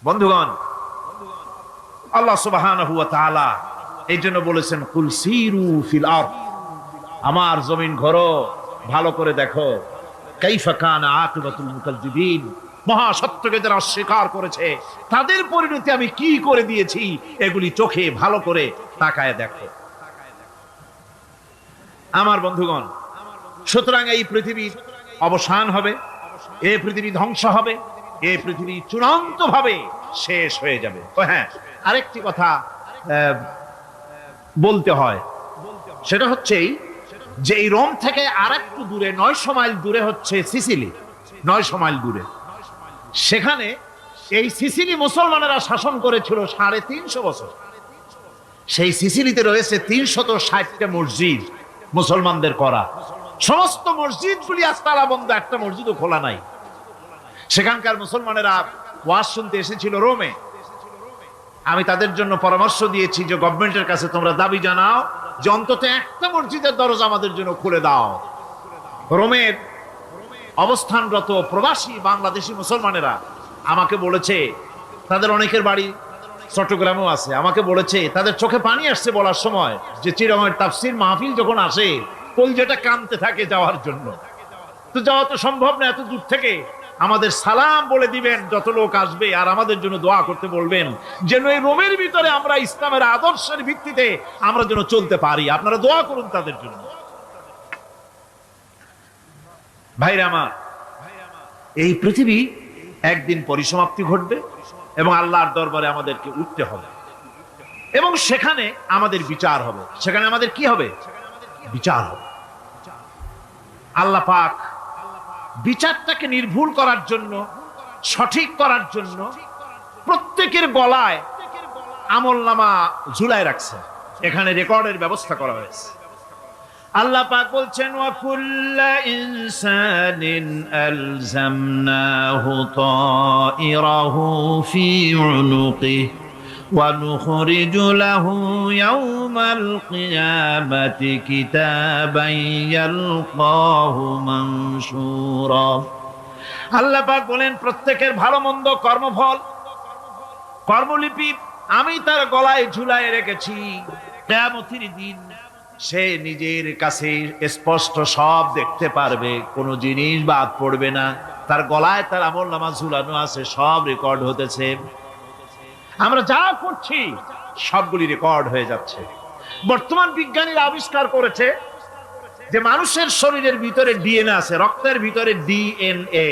বন্ধুগণ, আল্লাহ সুবহানাহু ওয়া তাআলা এই জন্য বলেছেন কুল সিরু ফিল আরদ, আমার জমিন ঘোরো, ভালো করে দেখো, কাইফা কানা আকিবাতুল মুকাজ্জিবিন, মহাসত্যকে যারা অস্বীকার করেছে তাদের পরিণতি আমি কি করে দিয়েছি, এগুলি চোখে ভালো করে তাকায় দেখো। আমার বন্ধুগণ, সুতরাং এই পৃথিবীর অবসান হবে, এই পৃথিবী ধ্বংস হবে, এই পৃথিবী চূড়ান্ত ভাবে শেষ হয়ে যাবে। ও হ্যাঁ, আরেকটি কথা বলতে হয়, সেটা হচ্ছে যে এই রোম থেকে আরেকটু দূরে 900 মাইল দূরে হচ্ছে সিসিলি। 900 মাইল দূরে, সেখানে এই সিসিলি মুসলমানেরা শাসন করেছিল 350 বছর। সেই সিসিলিতে রয়েছে 360টা মসজিদ মুসলমানদের করা। সমস্ত মসজিদগুলি আজ তালা বন্ধ, একটা মসজিদও খোলা নাই। সেখানকার মুসলমানেরা ওয়াজ শুনতে এসেছিল রোমে। আমি তাদের জন্য পরামর্শ দিয়েছি যে গভর্নমেন্টের কাছে তোমরা দাবি জানাও যে অন্তত একটা মসজিদের দরজা আমাদের জন্য খুলে দাও। রোমের অবস্থানরত প্রবাসী বাংলাদেশি মুসলমানেরা আমাকে বলেছে তাদের অনেকের বাড়ি চট্টগ্রামেও আছে, আমাকে বলেছে তাদের চোখে পানি আসছে বলার সময় যে চিরঙের তাফসীর মাহফিল যখন আসে কলজেটা কাঁদতে থাকে যাওয়ার জন্য। তো যাওয়া তো সম্ভব না এত দূর থেকে, আমাদের সালাম বলে দিবেন যত লোক আসবে, আর আমাদের জন্য দোয়া করতে বলবেন যেন এই রোমের ভিতরে আমরা ইসলামের আদর্শের ভিত্তিতে আমরা যেন চলতে পারি। আপনারা দোয়া করুন তাদের জন্য। ভাইরা আমার, এই পৃথিবী একদিন পরিসমাপ্তি ঘটবে এবং আল্লাহর দরবারে আমাদেরকে উঠতে হবে এবং সেখানে আমাদের বিচার হবে। সেখানে আমাদের কি হবে? বিচার হবে। আল্লাহ পাক বিচারটাকে নির্ভুল করার জন্য, সঠিক করার জন্য প্রত্যেকের গলায় আমলনামা ঝুলায় রাখছে, এখানে রেকর্ডের ব্যবস্থা করা হয়েছে। আল্লাহ পাক বলছেন ওয়া কুল্লা ইনসানিন আলজামনাহু তাইরাহু ফি উনুকিহি ওয়া নুখরিজু লাহু ইয়াওমাল কিয়ামাতি কিতাবান ইয়ালকাহু মানশুরা। আল্লাহ পাক বলেন প্রত্যেকের ভালো মন্দ কর্মফল, কর্মলিপি আমি তার গলায় ঝুলায় রেখেছি। কিয়ামতের দিন সে নিজের কাছে স্পষ্ট সব দেখতে পারবে, কোনো জিনিস বাদ পড়বে না। তার গলায় তার আমলনামা ঝুলানো আছে, সব রেকর্ড হতেছে। আমরা যা করছি সবগুলি রেকর্ড হয়ে যাচ্ছে। বর্তমান বিজ্ঞানীরা আবিষ্কার করেছে যে মানুষের শরীরের ভিতরে ডিএনএ আছে, রক্তের ভিতরে ডিএনএ,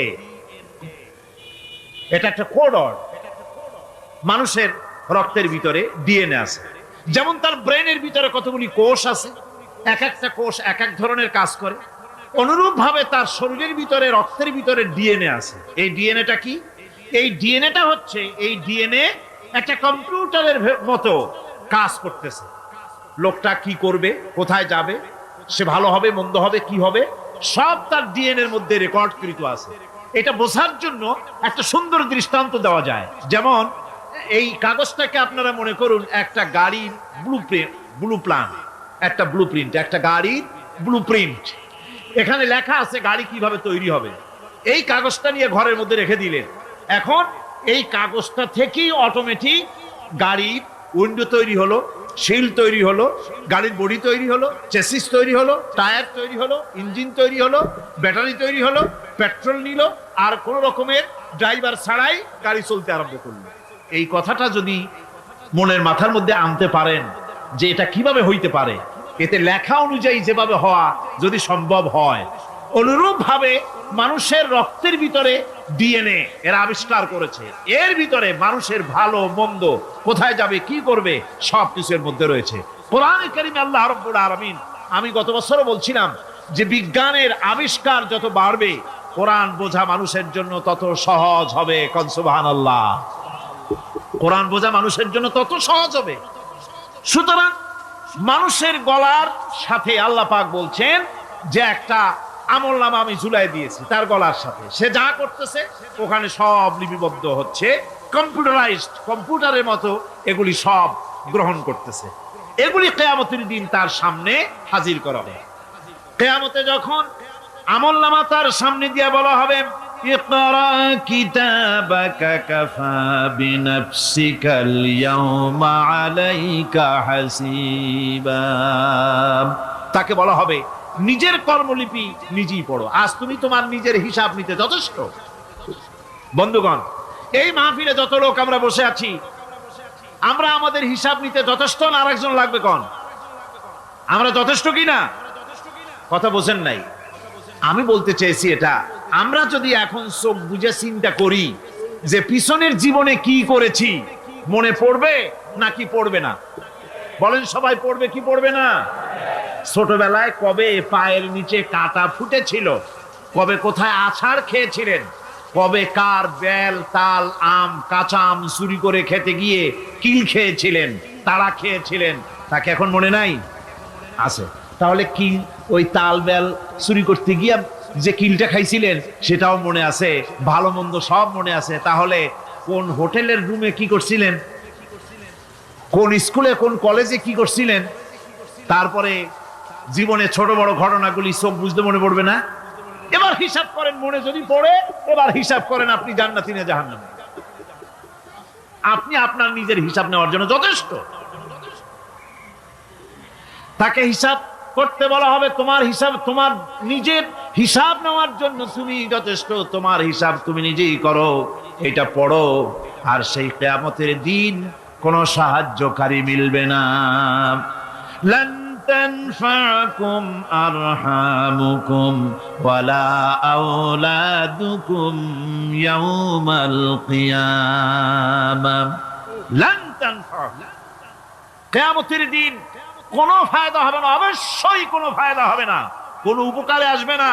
এটা একটা কোডর। মানুষের রক্তের ভিতরে ডিএনএ আছে। যেমন তার ব্রেনের ভিতরে কতগুলি কোষ আছে, এক একটা কোষ এক এক ধরনের কাজ করে, অনুরূপ ভাবে তার শরীরের ভিতরে রক্তের ভিতরে ডিএনএ আছে। এই ডিএনএটা কি? এই ডিএনএটা হচ্ছে, এই ডিএনএ একটা কম্পিউটারের মতো কাজ করতেছে। লোকটা কি করবে, কোথায় যাবে, সে ভালো হবে মন্দ হবে কি হবে, সব তার ডিএনএর মধ্যে রেকর্ডকৃত আছে। এটা বোঝার জন্য একটা সুন্দর দৃষ্টান্ত দেওয়া যায়। যেমন এই কাগজটাকে আপনারা মনে করুন একটা গাড়ির একটা ব্লুপ্রিন্ট, একটা গাড়ির ব্লুপ্রিন্ট। এখানে লেখা আছে গাড়ি কিভাবে তৈরি হবে। এই কাগজটা নিয়ে ঘরের মধ্যে রেখে দিলেন। এখন এই কাগজটা থেকেই অটোমেটিক গাড়ির উইন্ডো তৈরি হলো, শিল তৈরি হলো, গাড়ির বডি তৈরি হলো, চেসিস তৈরি হলো, টায়ার তৈরি হলো, ইঞ্জিন তৈরি হলো, ব্যাটারি তৈরি হলো, পেট্রোল নিল, আর কোন রকমের ড্রাইভার ছাড়াই গাড়ি চলতে আরম্ভ করলো। এই কথাটা যদি মনের মাথার মধ্যে আনতে পারেন যে এটা কিভাবে হইতে পারে, এতে লেখা অনুযায়ী যেভাবে হওয়া যদি সম্ভব হয়, অনুরূপ ভাবে মানুষের রক্তের ভিতরে ডিএনএ এরা আবিষ্কার করেছে। এর ভিতরে মানুষের ভালো মন্দ, কোথায় যাবে কি করবে, সবকিছুর মধ্যে রয়েছে। কোরআনে কারীমে আল্লাহ রাব্বুল আলামিন, আমি গত বছরও বলছিলাম যে বিজ্ঞানের আবিষ্কার যত বাড়বে কোরআন বোঝা মানুষের জন্য তত সহজ হবে। কোন সুবহানাল্লাহ। কোরআন বোঝা মানুষের জন্য তত সহজ হবে। সুতরাং মানুষের গলার সাথে আল্লাহ পাক বলছেন যে একটা আমলনামা আমি ঝুলাই দিয়েছি তার গলার সাথে, সে যা করতেছে ওখানে সব লিপিবদ্ধ হচ্ছে, কম্পিউটারাইজড, কম্পিউটারের মতো এগুলি সব গ্রহণ করতেছে। এগুলি কিয়ামতের দিন তার সামনে হাজির করা হবে। কিয়ামতে যখন আমলনামা তার সামনে দিয়ে বলা হবে ইকরা কিতাবাকা কাফা বিনাফসিকাল ইয়াওমা আলাইকা হাসিবা, তাকে বলা হবে নিজের কর্মলিপি নিজেই পড়ো, আজ তুমি তোমার নিজের হিসাব নিতে যথেষ্ট। বন্ধুগণ, এই মাহফিলে যত লোক আমরা বসে আছি, আমরা আমাদের হিসাব নিতে যথেষ্ট না আরেকজন লাগবে? কোন আমরা যথেষ্ট কি না? কথা বোঝেন নাই। আমি বলতে চেয়েছি এটা, আমরা যদি এখন চোখ বুঝে চিন্তা করি যে পিছনের জীবনে কি করেছি, মনে পড়বে নাকি পড়বে না? বলেন সবাই, পড়বে কি পড়বে না? ছোটবেলায় কবে পায়ের নিচে কাটা ফুটেছিল, কবে কোথায় আছাড় খেয়েছিলেন, কবে কার বেল তাল আম কাঁচা আম চুরি করে খেতে গিয়ে কিল খেয়েছিলেন, তাড়া খেয়েছিলেন, তাকে এখন মনে নাই? আছে। তাহলে কি ওই তাল বেল চুরি করতে গিয়ে যে কিলটা খাইছিলেন সেটাও মনে আছে, ভালো মন্দ সব মনে আছে। তাহলে কোন হোটেলের রুমে কি করছিলেন, কোন স্কুলে কোন কলেজে কি করছিলেন, তারপরে জীবনে ছোট বড় ঘটনাগুলি চোখ বুঝতে মনে পড়বে না? এবার হিসাব করেন, মনে যদি পড়ে এবার হিসাব করেন আপনি জান্নাতি না জাহান্নামী। আপনি আপনার নিজের হিসাব নেওয়ার জন্য যথেষ্ট। তাকে হিসাব করতে বলা হবে, তোমার হিসাব, তোমার নিজের হিসাব নেওয়ার জন্য তুমি যথেষ্ট, তোমার হিসাব তুমি নিজেই করো, এটা পড়ো। আর সেই কিয়ামতের দিন কোনো সাহায্যকারী মিলবে না। লান তানফাকুম আরহামুকুম ওয়ালা আওলাদুকুম ইয়াউমাল কিয়ামাহ। লান তানফাকুম, কিয়ামতের দিন কোনো ফায়দা হবে না, অবশ্যই কোনো ফায়দা হবে না, কোনো উপকারে আসবে না।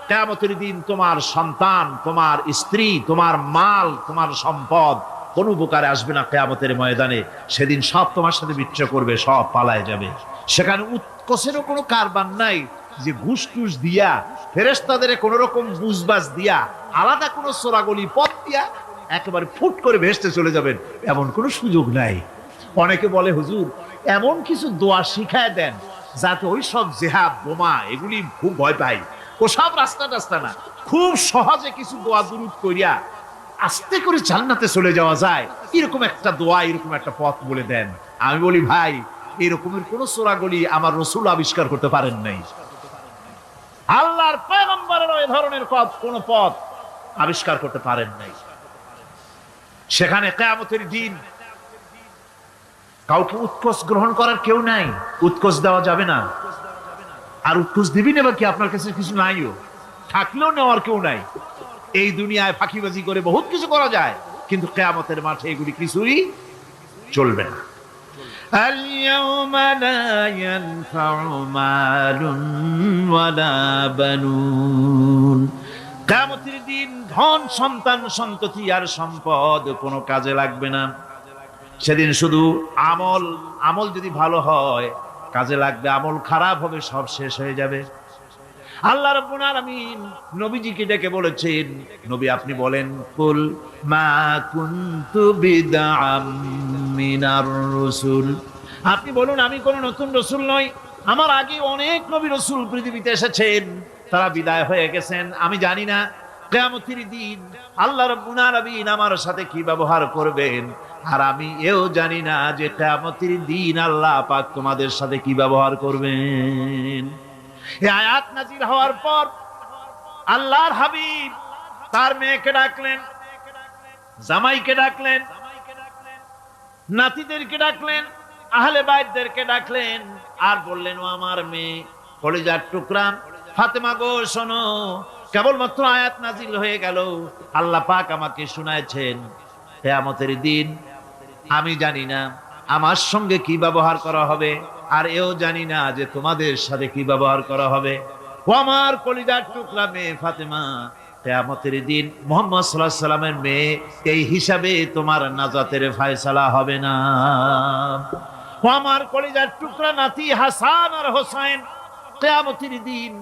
কিয়ামতের দিন তোমার সন্তান, তোমার স্ত্রী, তোমার মাল, তোমার সম্পদ কোনো উপকারে আসবে না কিয়ামতের ময়দানে। সেদিন সব তোমার সাথে বিচ্ছা করবে, সব পালায় যাবে। সেখানে উৎকোষেরও কোনো কারবার নাই যে ঘুষ টুস দিয়া, ফেরেশতাদের কোনো রকম বুঝবাজ দিয়া, আলাদা কোনো চোরাগলি পথ দিয়া একেবারে ফুট করে ভেস্তে চলে যাবেন, এমন কোনো সুযোগ নাই। অনেকে বলে হুজুর এমন কিছু দোয়া শিখায় দেন যাতে ওই সব জেহাদ বোমা এগুলি খুব ভয় পাই, ওসব রাস্তা টাস্তা না, খুব সহজে কিছু দোয়া দুরূদ করিয়া আস্তে করে জান্নাতে চলে যাওয়া যায়, এরকম একটা দোয়া, এরকম একটা পথ বলে দেন। আমি বলি ভাই, এরকমের কোন চোরাগলি আমার রাসূল আবিষ্কার করতে পারেন নাই। আল্লাহর পয়গম্বরের ওই ধরনের কোন পথ আবিষ্কার করতে পারেন নাই। সেখানে কিয়ামতের দিন কাউকে উৎকোষ গ্রহণ করার কেউ নাই, উৎকোষ দেওয়া যাবে না। আর উৎকোষ দিবি নেবা কি, আপনার কাছে কিছু নাইও, থাকলেও নেওয়ার কেউ নাই। এই দুনিয়ায় ফাঁকিবাজি করে বহুত কিছু করা যায়, কিন্তু কিয়ামতের মাঠে এগুলি কিছুই চলবে না। اليوم لا ينفع مال ولا بنون। কিয়ামতের দিন ধন, সন্তান, সন্ততি আর সম্পদ কোনো কাজে লাগবে না। সেদিন শুধু আমল, আমল যদি ভালো হয় কাজে লাগবে, আমল খারাপ হবে সব শেষ হয়ে যাবে। আল্লাহ রাব্বুল আলামিন নবীজিকে ডেকে বলেছেন, নবী আপনি বলেন, কুল মা কুনতু বিদআম মিনার রাসূল, আপনি বলুন আমি কোন নতুন রাসূল নই, আমার আগে অনেক নবী রাসূল পৃথিবীতে এসেছেন, তারা বিদায় হয়ে গেছেন। আমি জানি না কিয়ামতের দিন আল্লাহ রাব্বুল আলামিন আমার সাথে কি ব্যবহার করবেন, আর আমি এও জানি না যে কিয়ামতের দিন আল্লাহ পাক তোমাদের সাথে কি ব্যবহার করবেন। এই আয়াত নাযিল হওয়ার পর আল্লাহর হাবিব তার মেয়েকে ডাকলেন, জামাইকে ডাকলেন, নাতিদেরকে ডাকলেন, আহলে বাইতদেরকে ডাকলেন, আর বললেন, ও আমার মেয়ে, কলিজার টুকরা ফাতেমা গো শোনো, কেবলমাত্র আয়াত নাযিল হয়ে গেল, আল্লাহ পাক আমাকে শুনাইছেন কিয়ামতের দিন আমি জানি না আমার সঙ্গে কি ব্যবহার করা হবে, আর এও জানি না যে তোমাদের সাথে কি ব্যবহার করা হবে। ও আমার কলিজার টুকরা মেয়ে ফাতেমা, কিয়ামতের দিন মুহাম্মদ সাল্লাল্লাহু আলাইহি সাল্লামের মেয়ে, এই হিসাবে তোমার নাজাতের ফয়সালা হবে না। ও আমার কলিজার টুকরা নাতি হাসান আর হোসেন, কিয়ামতের দিন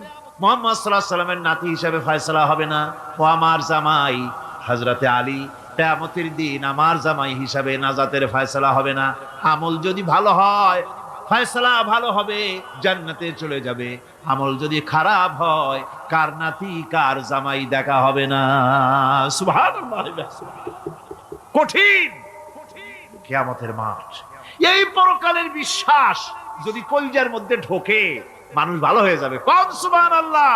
মুহাম্মদ সাল্লাল্লাহু আলাইহি সাল্লামের নাতি হিসাবে ফয়সালা হবে না। ও আমার জামাই হযরতে আলী, কিয়ামতের দিন আমার জামাই হিসাবে নাজাতের ফয়সালা হবে না। আমল যদি ভালো হয় ফয়সালা ভালো হবে, জান্নাতে চলে যাবে। আমল যদি খারাপ হয় কার নাতি কার জামাই দেখা হবে না। সুবহানাল্লাহ। কঠিন কিয়ামতের মাঠ। এই পরকালের বিশ্বাস যদি কলিজার মধ্যে ঢোকে, মানুষ ভালো হয়ে যাবে। কোন সুবহানাল্লাহ।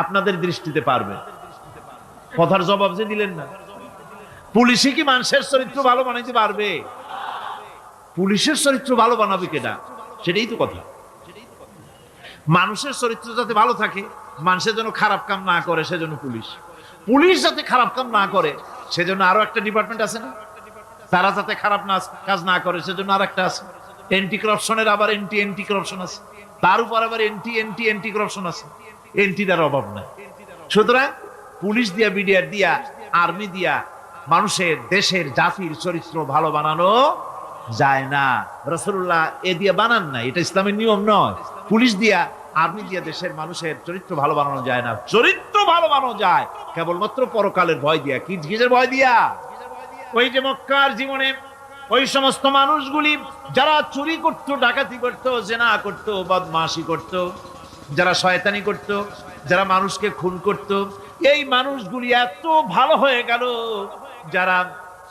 আপনাদের দৃষ্টিতে পারবে, কথার জবাব যে দিলেন না। পুলিশে কি মানুষের চরিত্র ভালো বানাইতে পারবে? পুলিশের চরিত্র ভালো বানাবে কেনা, সেটাই তো কথা। মানুষের চরিত্র যাতে ভালো থাকে, মানুষের জন্য খারাপ কাম না করে, সেজন্য পুলিশ। পুলিশ যাতে খারাপ কাম না করে, সেজন্য আরো একটা ডিপার্টমেন্ট আছে না, তারা যাতে খারাপ কাজ না করে, সেজন্য আর একটা আছে। এন্টি করাপশনের আবার এন্টি করাপশন আছে, তার উপর আবার এন্টি করাপশন আছে। এন্টিটার অভাব নাই। সুতরাং পুলিশ দিয়া, বিডিআর দিয়া, আর্মি দিয়া মানুষের, দেশের, জাতির চরিত্র ভালো বানানো যায় না। রাসূলুল্লাহ এ দিয়ে বানান না, এটা ইসলামের নিয়ম নয়। পুলিশ দিয়া, আর্মি দিয়া দেশের মানুষের চরিত্র ভালো বানানো যায় না। চরিত্র ভালো বানানো যায় কেবলমাত্র পরকালের ভয় দিয়া। কি কিসের ভয় দিয়া? ওই যে মক্কার জীবনে ওই সমস্ত মানুষগুলি যারা চুরি করত, ডাকাতি করত, জেনা করত, বদমাশি করত, যারা শয়তানি করত, যারা মানুষকে খুন করত, এই মানুষগুলি এত ভালো হয়ে গেল, যারা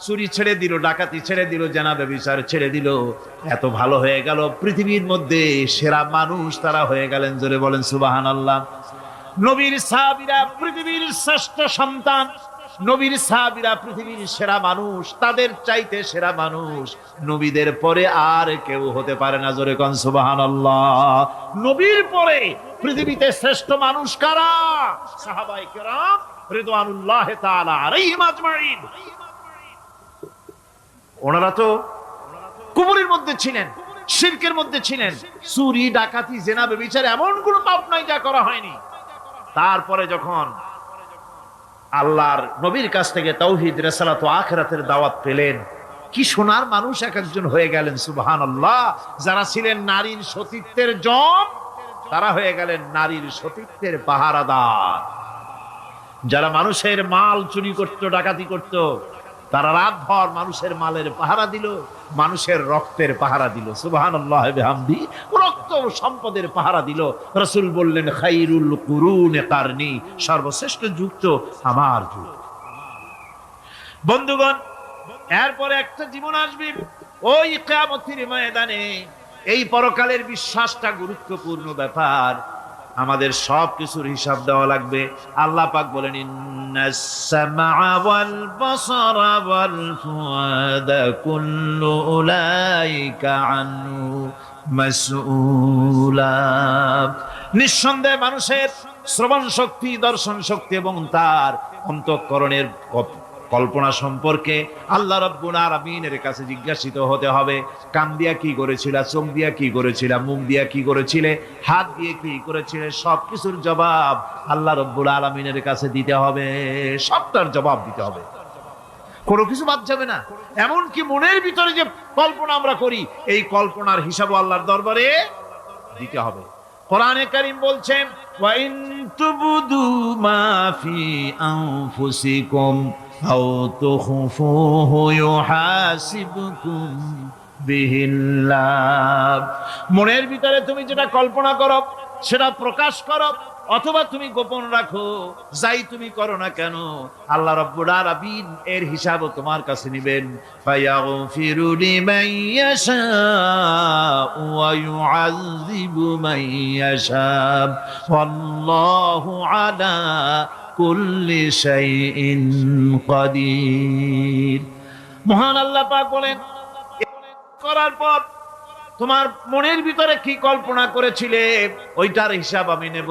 চুরি ছেড়ে দিল, ডাকাতি ছেড়ে দিল, জেনা ব্যভিচার ছেড়ে দিল, এত ভালো হয়ে গেল, পৃথিবীর মধ্যে সেরা মানুষ তারা হয়ে গেলেন। জোরে বলেন সুবহানাল্লাহ। নবীর সাহাবীরা পৃথিবীর শ্রেষ্ঠ সন্তান, নবীর সাহাবীরা পৃথিবীর সেরা মানুষ, তাদের চাইতে সেরা মানুষ নবীদের পরে আর কেউ হতে পারে না। জোরে কোন সুবহানাল্লাহ। নবীর পরে পৃথিবীতে শ্রেষ্ঠ মানুষ কারা? সাহাবায়ে কেরাম রিদওয়ানুল্লাহ তাআলা আলাইহিম আজমাইন। ওনারা তো কুফরের মধ্যে ছিলেন, শিরকের মধ্যে ছিলেন, চুরি ডাকাতি জেনা ব্যভিচার এমন কোন পাপ নাই যা করা হয়নি। তারপরে যখন আল্লাহর নবীর কাছ থেকে তাওহীদ, রিসালাত ও আখিরাতের দাওয়াত পেলেন, কি সোনার মানুষ এক একজন হয়ে গেলেন। সুবহানাল্লাহ। যারা ছিলেন নারীর সতীত্বের জম, তারা হয়ে গেলেন নারীর সতীত্বের পাহারাদার। যারা মানুষের মাল চুরি করত, ডাকাতি করত, তারা রাতভর মানুষের মালের পাহারা দিল, মানুষের রক্তের পাহারা দিল। সুবহানাল্লাহ বিহামদি। রক্ত ও সম্পদের পাহারা দিল। রাসূল বললেন, খায়রুল কুরুনে কারনি, সর্বশ্রেষ্ঠ যুগ তো আমার যুগ। বন্ধুগণ, এরপরে একটা জীবন আসবে ওই কিয়ামতের ময়দানে। এই পরকালের বিশ্বাসটা গুরুত্বপূর্ণ ব্যাপার। আমাদের সব কিছুর হিসাব দেওয়া লাগবে। আল্লাহ পাক বলেন, ইন্নাস সামআ ওয়াল বাসারা ওয়াল ফুআদা কুল্লু উলাইকা আনহু মাসউলা। নিঃসন্দেহে মানুষের শ্রবণ শক্তি, দর্শন শক্তি এবং তার অন্তঃকরণের কল্পনা সম্পর্কে আল্লাহ রাব্বুল আলামিনের কাছে জিজ্ঞাসিত হতে হবে। কান দিয়া কি করেছিলা, চোখ দিয়া কি করেছিলা, মুখ দিয়া কি করেছিলে, হাত দিয়ে কি করেছিলে, সবকিছুর জবাব আল্লাহ রাব্বুল আলামিনের কাছে দিতে হবে। সবটার জবাব দিতে হবে, কোনো কিছু বাদ যাবে না। এমনকি মনের ভিতরে যে কল্পনা আমরা করি, এই কল্পনার হিসাবও আল্লাহর দরবারে দিতে হবে। কোরআনে কারীম বলছেন, ওয়া ইন তুবদু মা ফি আনফুসিকুম আও তুখফুহু ইউহাসিবকুম বিহিল্লাহ। মনের ভিতরে তুমি যেটা কল্পনা করো সেটা প্রকাশ করো, অথবা তুমি গোপন রাখো, যাই তুমি করো না কেন, আল্লাহ রাব্বুল আলামিন এর হিসাবও তোমার কাছে নেবেন। ফায়াগফিরু লিমান ইয়াশাউ ওয়া ইউআযযিবু মান ইয়াশাউ ওয়াল্লাহু আলা কুল্লি শাইইন কাদির। মহান আল্লাহ পাক বলেন, করার পর তোমার মনের ভিতরে কি কল্পনা করেছিলে ওইটার হিসাব আমি নেব।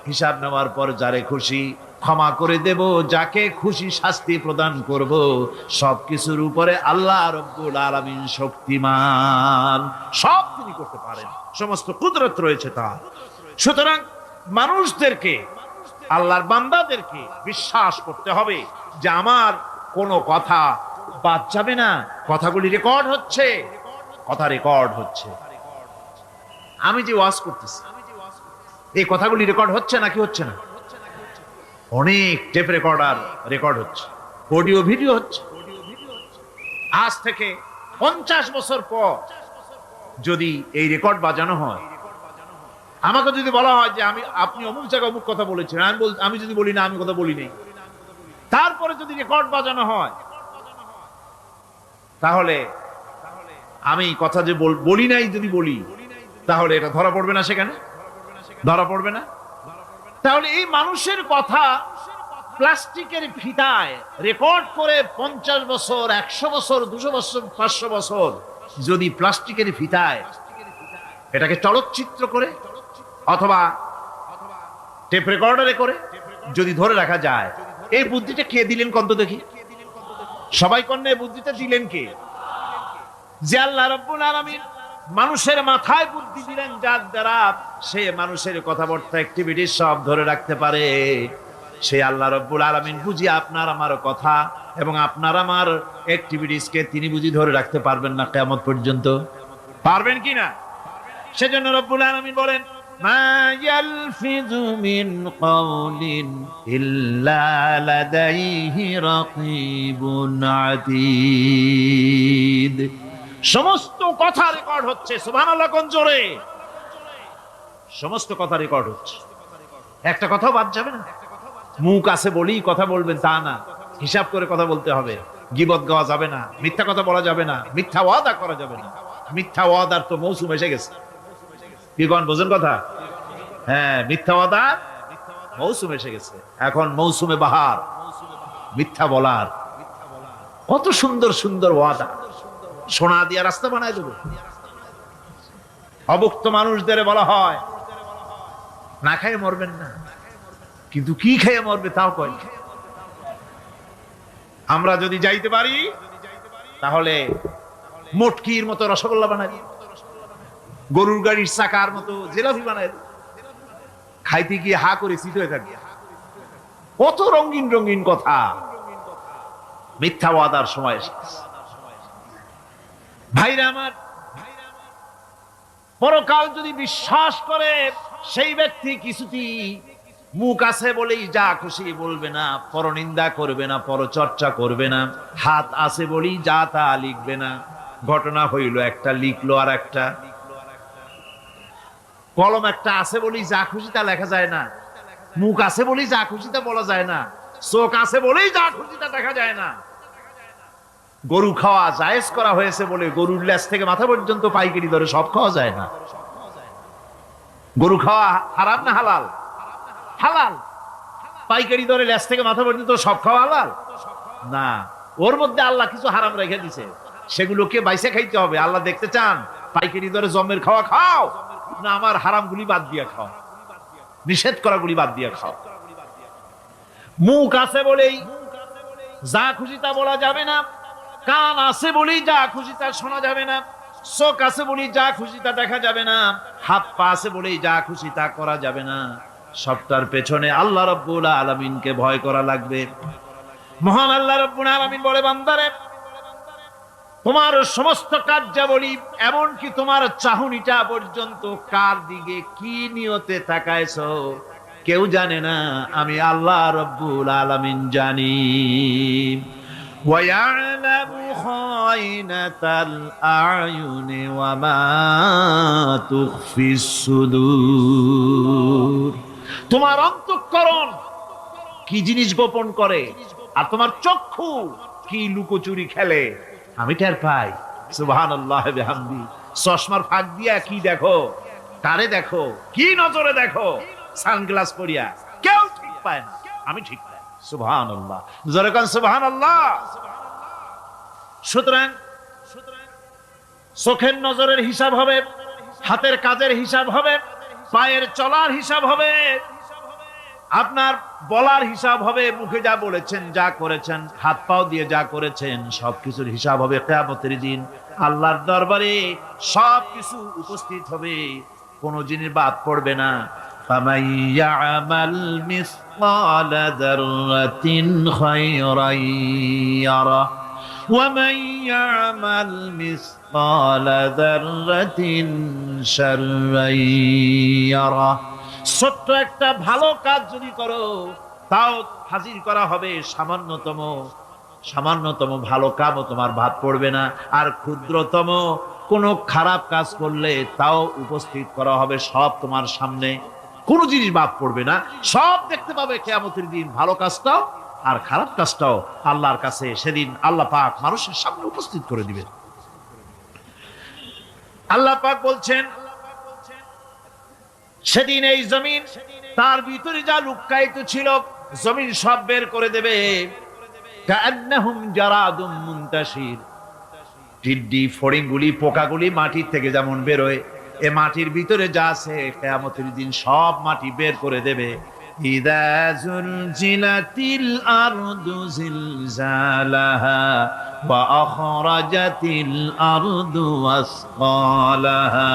হিসাব নেওয়ার পর যারে খুশি ক্ষমা করে দেব, যাকে খুশি শাস্তি প্রদান করব। সবকিছুর উপরে আল্লাহ রাব্বুল আলামিন শক্তিমান, সব তিনি করতে পারেন, সমস্ত কুদরত রয়েছে তার। সুতরাং মানুষদেরকে, আল্লাহর বান্দাদেরকে বিশ্বাস করতে হবে যে আমার কোনো কথা বাদ যাবে না। কথাগুলি রেকর্ড হচ্ছে, কথা রেকর্ড হচ্ছে। আমি যে ওয়াজ করতেছি, এই কথাগুলি রেকর্ড হচ্ছে নাকি হচ্ছে না? অনেক টেপ রেকর্ডার রেকর্ড হচ্ছে, অডিও ভিডিও হচ্ছে। আজ থেকে 50 বছর পর যদি এই রেকর্ড বাজানো হয়, আমাকে যদি বলা হয় যে আপনি অমুক জায়গায় অমুক কথা বলেছেন, আমি যদি বলি না আমি কথা বলি নাই, তারপরে যদি রেকর্ড বাজানো হয়, তাহলে আমি কথা যে বলি নাই যদি বলি, তাহলে এটা ধরা পড়বে না? সেখানে ধরা পড়বে না? তাহলে এই মানুষের কথা প্লাস্টিকের ফিতায় রেকর্ড করে 50 বছর, 100 বছর, 200 বছর, 500 বছর যদি প্লাস্টিকের ফিতায় এটাকে চলচ্চিত্র করে অথবা টেপ রেকর্ডারে করে যদি ধরে রাখা যায়, এই বুদ্ধিটা কে দিলেন কত দেখি? সবাই কন্যা এই বুদ্ধিটা দিলেন কে? যে আল্লাহ রাব্বুল আলামিন মানুষের মাথায় বুদ্ধি দিলেন, যার দ্বারা সে মানুষের কথাবার্তা, অ্যাক্টিভিটি সব ধরে রাখতে পারে। সেই আল্লাহ রাব্বুল আলামিন বুঝি আপনার আমার কথা এবং আপনার আমার অ্যাক্টিভিটিসকে তিনি বুঝি ধরে রাখতে পারবেন না কিয়ামত পর্যন্ত? পারবেন কি না? সেজন্য রাব্বুল আলামিন বলেন, মা ইয়ালফিযু মিন কাওলিন ইল্লা লাদাইহি রাকীবুন আতীদ। সমস্ত কথা রেকর্ড হচ্ছে। সুবহানাল্লাহ কোন জোরে! সমস্ত কথা রেকর্ড হচ্ছে, একটা কথাও বাদ যাবে না। মুখ আছে বলেই কথা বলবেন তা না, হিসাব করে কথা বলতে হবে। গীবত গাওয়া যাবে না, মিথ্যা কথা বলা যাবে না, মিথ্যা ওয়াদা করা যাবে না। মিথ্যা ওয়াদার তো মৌসুম এসে গেছে। কি কোন বোঝেন কথা? হ্যাঁ, মিথ্যা ওয়াদার মৌসুম এসে গেছে। এখন মৌসুমে বাহার, মিথ্যা বলার। কত সুন্দর সুন্দর ওয়াদা, সোনা দিয়া রাস্তা বানায় দেবো। অভুক্ত মানুষদের বলা হয় না খেয়ে মরবেন না, কিন্তু কি খেয়ে মরবে তাও কয়। আমরা যদি যাইতে পারি তাহলে মটকির মতো রসগোল্লা বানাই, গরুর গাড়ির চাকার মতো জিলাপি বানাই, খাইতে গিয়ে হা করে চিত হয়ে থাকবে। কত রঙিন রঙিন কথা। মিথ্যা ওয়াদার সময় এসেছে। ভাইরা আমার, পরকাল যদি বিশ্বাস করে সেই ব্যক্তি কিছুতেই মুখ আছে বলেই যা খুশি বলবে না, পরনিন্দা করবে না, পরচর্চা করবে না, হাত আছে বলেই যা তা লিখবে না। ঘটনা হইল একটা, লিখলো আর একটা। কলম একটা আছে বলেই যা খুশি তা লেখা যায় না, মুখ আছে বলেই যা খুশি তা বলা যায় না, চোখ আছে বলেই যা খুশি তা দেখা যায় না। গরু খাওয়া জায়েজ করা হয়েছে বলে গরুর লেজ থেকে মাথা পর্যন্ত পাইকারি দরে সব খাওয়া যায় না। গরু খাওয়া হারাম না হালাল? হালাল। পাইকারি দরে লেজ থেকে মাথা পর্যন্ত সব খাওয়া হালাল না। ওর মধ্যে আল্লাহ কিছু হারাম রেখে দিছে, সেগুলোকে বাইসে খাইতে হবে। আল্লাহ দেখতে চান পাইকারি দরে জমের খাওয়া খাও না আমার হারাম গুলি বাদ দিয়া খাও, নিষেধ করা গুলি বাদ দিয়া খাও। মুখ আছে বলেই যা খুশি তা বলা যাবে না, কান আছে বলেই যা খুশি তা শোনা যাবে না, চোখ আছে বলেই যা খুশি তা দেখা যাবে না, হাত পা আছে বলেই যা খুশি তা করা যাবে না। সবটার পেছনে আল্লাহ রাব্বুল আলামিনকে ভয় করা লাগবে। মহান আল্লাহ রাব্বুল আলামিন বলে, বান্দারে তোমার সমস্ত কার্যাবলী এমনকি তোমার চাহনিটা পর্যন্ত কার দিকে কি নিয়তে তাকায়ছো কেউ জানে না, আমি আল্লাহ রাব্বুল আলামিন জানি। وَيَعْلَمُ خَائِنَةَ الْأَعْيُنِ وَمَا تُخْفِي الصُّدُورُ। তোমার অন্তঃকরণ কি জিনিস গোপন করে আর তোমার চক্ষু কি লুকোচুরি খেলে আমি টের পাই। সুবহানাল্লাহ বিহামদি। চশমার ফাঁক দিয়া কি দেখো, কারে দেখো, কি নজরে দেখো, সানগ্লাস পরিয়া কেউ ঠিক পায় না, আমি ঠিক পাই। সুবহানাল্লাহ, জোরে কোন সুবহানাল্লাহ। সুতরাং চোখের নজরের হিসাব হবে, হাতের কাজের হিসাব হবে, পায়ের চলার হিসাব হবে, আপনার বলার হিসাব হবে, মুখে যা বলেছেন, যা করেছেন, হাত পাও দিয়ে যা করেছেন সবকিছুর হিসাব হবে কিয়ামতের দিন। আল্লাহর দরবারে সবকিছু উপস্থিত হবে, কোনো জিনিস বাদ পড়বে না। فَمَن يَعْمَلْ مِثْقَالَ ذَرَّةٍ خَيْرًا يَرَهُ وَمَن يَعْمَلْ مِثْقَالَ ذَرَّةٍ شَرًّا يَرَهُ। ছোট্ট একটা ভালো কাজ যদি করো তাও হাজির করা হবে সামান্যতম ভালো কাজও তোমার বাদ পড়বে না। আর ক্ষুদ্রতম কোনো খারাপ কাজ করলে তাও উপস্থিত করা হবে সব তোমার সামনে, কোনো জিনিস বাদ পড়বে না, সব দেখতে পাবে কিয়ামতের দিন। ভালো কাজটাও আর খারাপ কাজটাও আল্লাহর কাছে সেদিন আল্লাহ পাক মানুষের সামনে উপস্থিত করে দিবেন। আল্লাহ পাক বলছেন সেদিন এই জমিন তার ভিতরে যা লুকায়িত ছিল জমিন সব বের করে দেবে। কাআন্নাহুম জারাদুম মুনতাশির। টিড্ডি ফড়িংগুলি পোকাগুলি মাটির থেকে যেমন বেরোয়, এ মাটির ভিতরে যা আছে কিয়ামতের দিন সব মাটি বের করে দেবে। ইযা যুলজিলাতিল আরদু জিলজালাহা ওয়া আখরাজাতিল আরদু আসকালাহা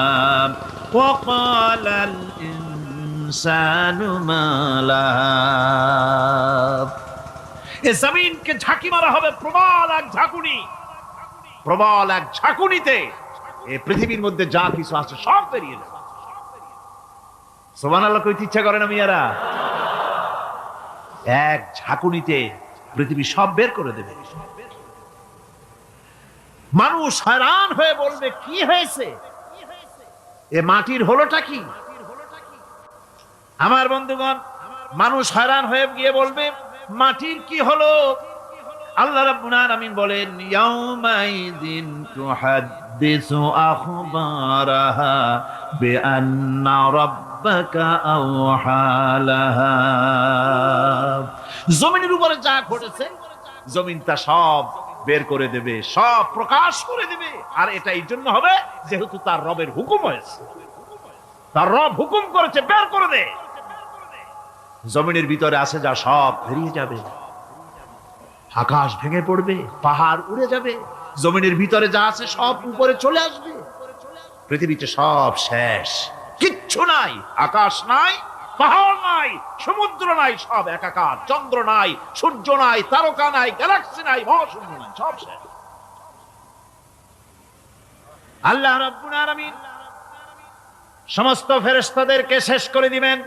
ওয়া ক্বালাল ইনসানু মা লাহা। এ জমিনকে ঝাঁকি মারা হবে প্রবল এক ঝাঁকুনি, প্রবল এক ঝাঁকুনিতে এই পৃথিবীর মধ্যে যা কিছু আছে সব বেরিয়ে যাবে। সুবহানাল্লাহ কইতে ইচ্ছা করে না মিয়ারা? এক ঝাঁকুনিতে পৃথিবী সব বের করে দেবে। মানুষ হয়রান হয়ে বলবে কি হয়েছে, এ মাটির হলোটা কি? আমার বন্ধুগণ, মানুষ হয়রান হয়ে গিয়ে বলবে মাটির কি হলো? আল্লাহ রাব্বুল আলামিন বলেন ইয়াউমাইযিন তুহাদ্দিসু আখবারাহা বিআন্না রাব্বাকা আওহালাহা। জমিনের উপরে যা ঘটেছে জমিন তা সব বের করে দেবে, সব প্রকাশ করে দেবে। আর এটা এই জন্য হবে যেহেতু তার রবের হুকুম হয়েছে, তার রব হুকুম করেছে বের করে দে। জমিনের ভিতরে আছে যা সব বেরিয়ে যাবে, আকাশ ভেঙে পড়বে, পাহাড় উড়ে যাবে, জমিনের ভিতরে যা আছে সব উপরে চলে আসবে, পৃথিবীতে সব শেষ, কিচ্ছু নাই, আকাশ নাই, পাহাড় নাই, সমুদ্র নাই, সব একাকার, চন্দ্র নাই, সূর্য নাই, তারকা নাই, গ্যালাক্সি নাই, মহাশূন্য নাই, সব শেষ। আল্লাহ রাব্বুল আলামিন সমস্ত ফেরেশতাদেরকে শেষ করে দিবেন,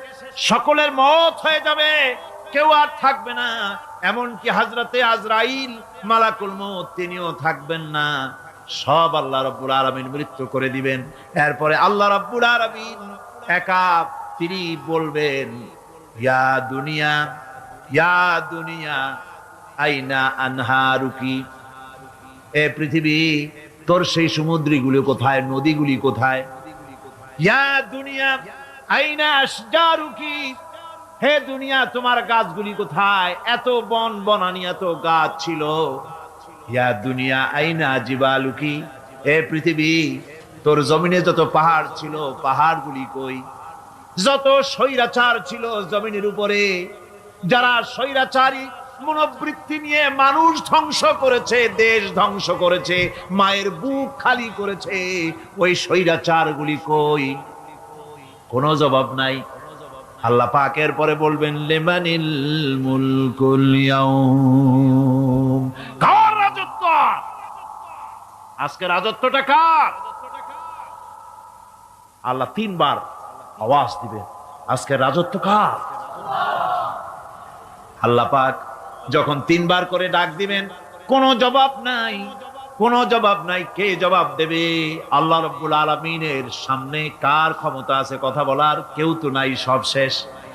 সকলের মওত হয়ে যাবে, কেউ আর থাকবে না, এমনকি হযরতে আজরাইল মালাকুল মউত তিনিও থাকবেন না, সব আল্লাহ রাব্বুল আলামিন মৃত্যু করে দিবেন। এরপরে আল্লাহ রাব্বুল আলামিন একা তিনি বলবেন ইয়া দুনিয়া, ইয়া দুনিয়া আইনা আনহারুকি, এ পৃথিবী তোর সেই সমুদ্রগুলো কোথায়, নদীগুলি কোথায়? ইয়া দুনিয়া আইনা আশজারুকি, হে দুনিয়া তোমার গাছগুলি কোথায়, এত বন বনানি এত গাছ ছিল। ইয়া দুনিয়া আইনা জিবালুকি, হে পৃথিবী তোর জমিনে যত পাহাড় ছিল পাহাড়গুলি কই? যত স্বৈরাচার ছিল জমিনের উপরে, যারা স্বৈরাচারী মনোবৃত্তি নিয়ে মানুষ ধ্বংস করেছে, দেশ ধ্বংস করেছে, মায়ের বুক খালি করেছে, ওই স্বৈরাচারগুলি কই? কোনো জবাব নাই। আল্লাহ পাক এর পরে বলবেন লিমানিল মুলকুল ইয়াউম, কার রাজত্ব আজকে? রাজত্বটা কার? আল্লাহ তিনবার আওয়াজ দিবেন, আজকে রাজত্ব কার? আল্লাহ পাক যখন তিনবার করে ডাক দিবেন, কোনো জবাব নাই, কোনো জবাব নাই। কে জবাব দেবে? আল্লাহ রাব্বুল আলামিনের সামনে কার ক্ষমতা আছে কথা বলার? কেউ তো নাই, সব শেষ।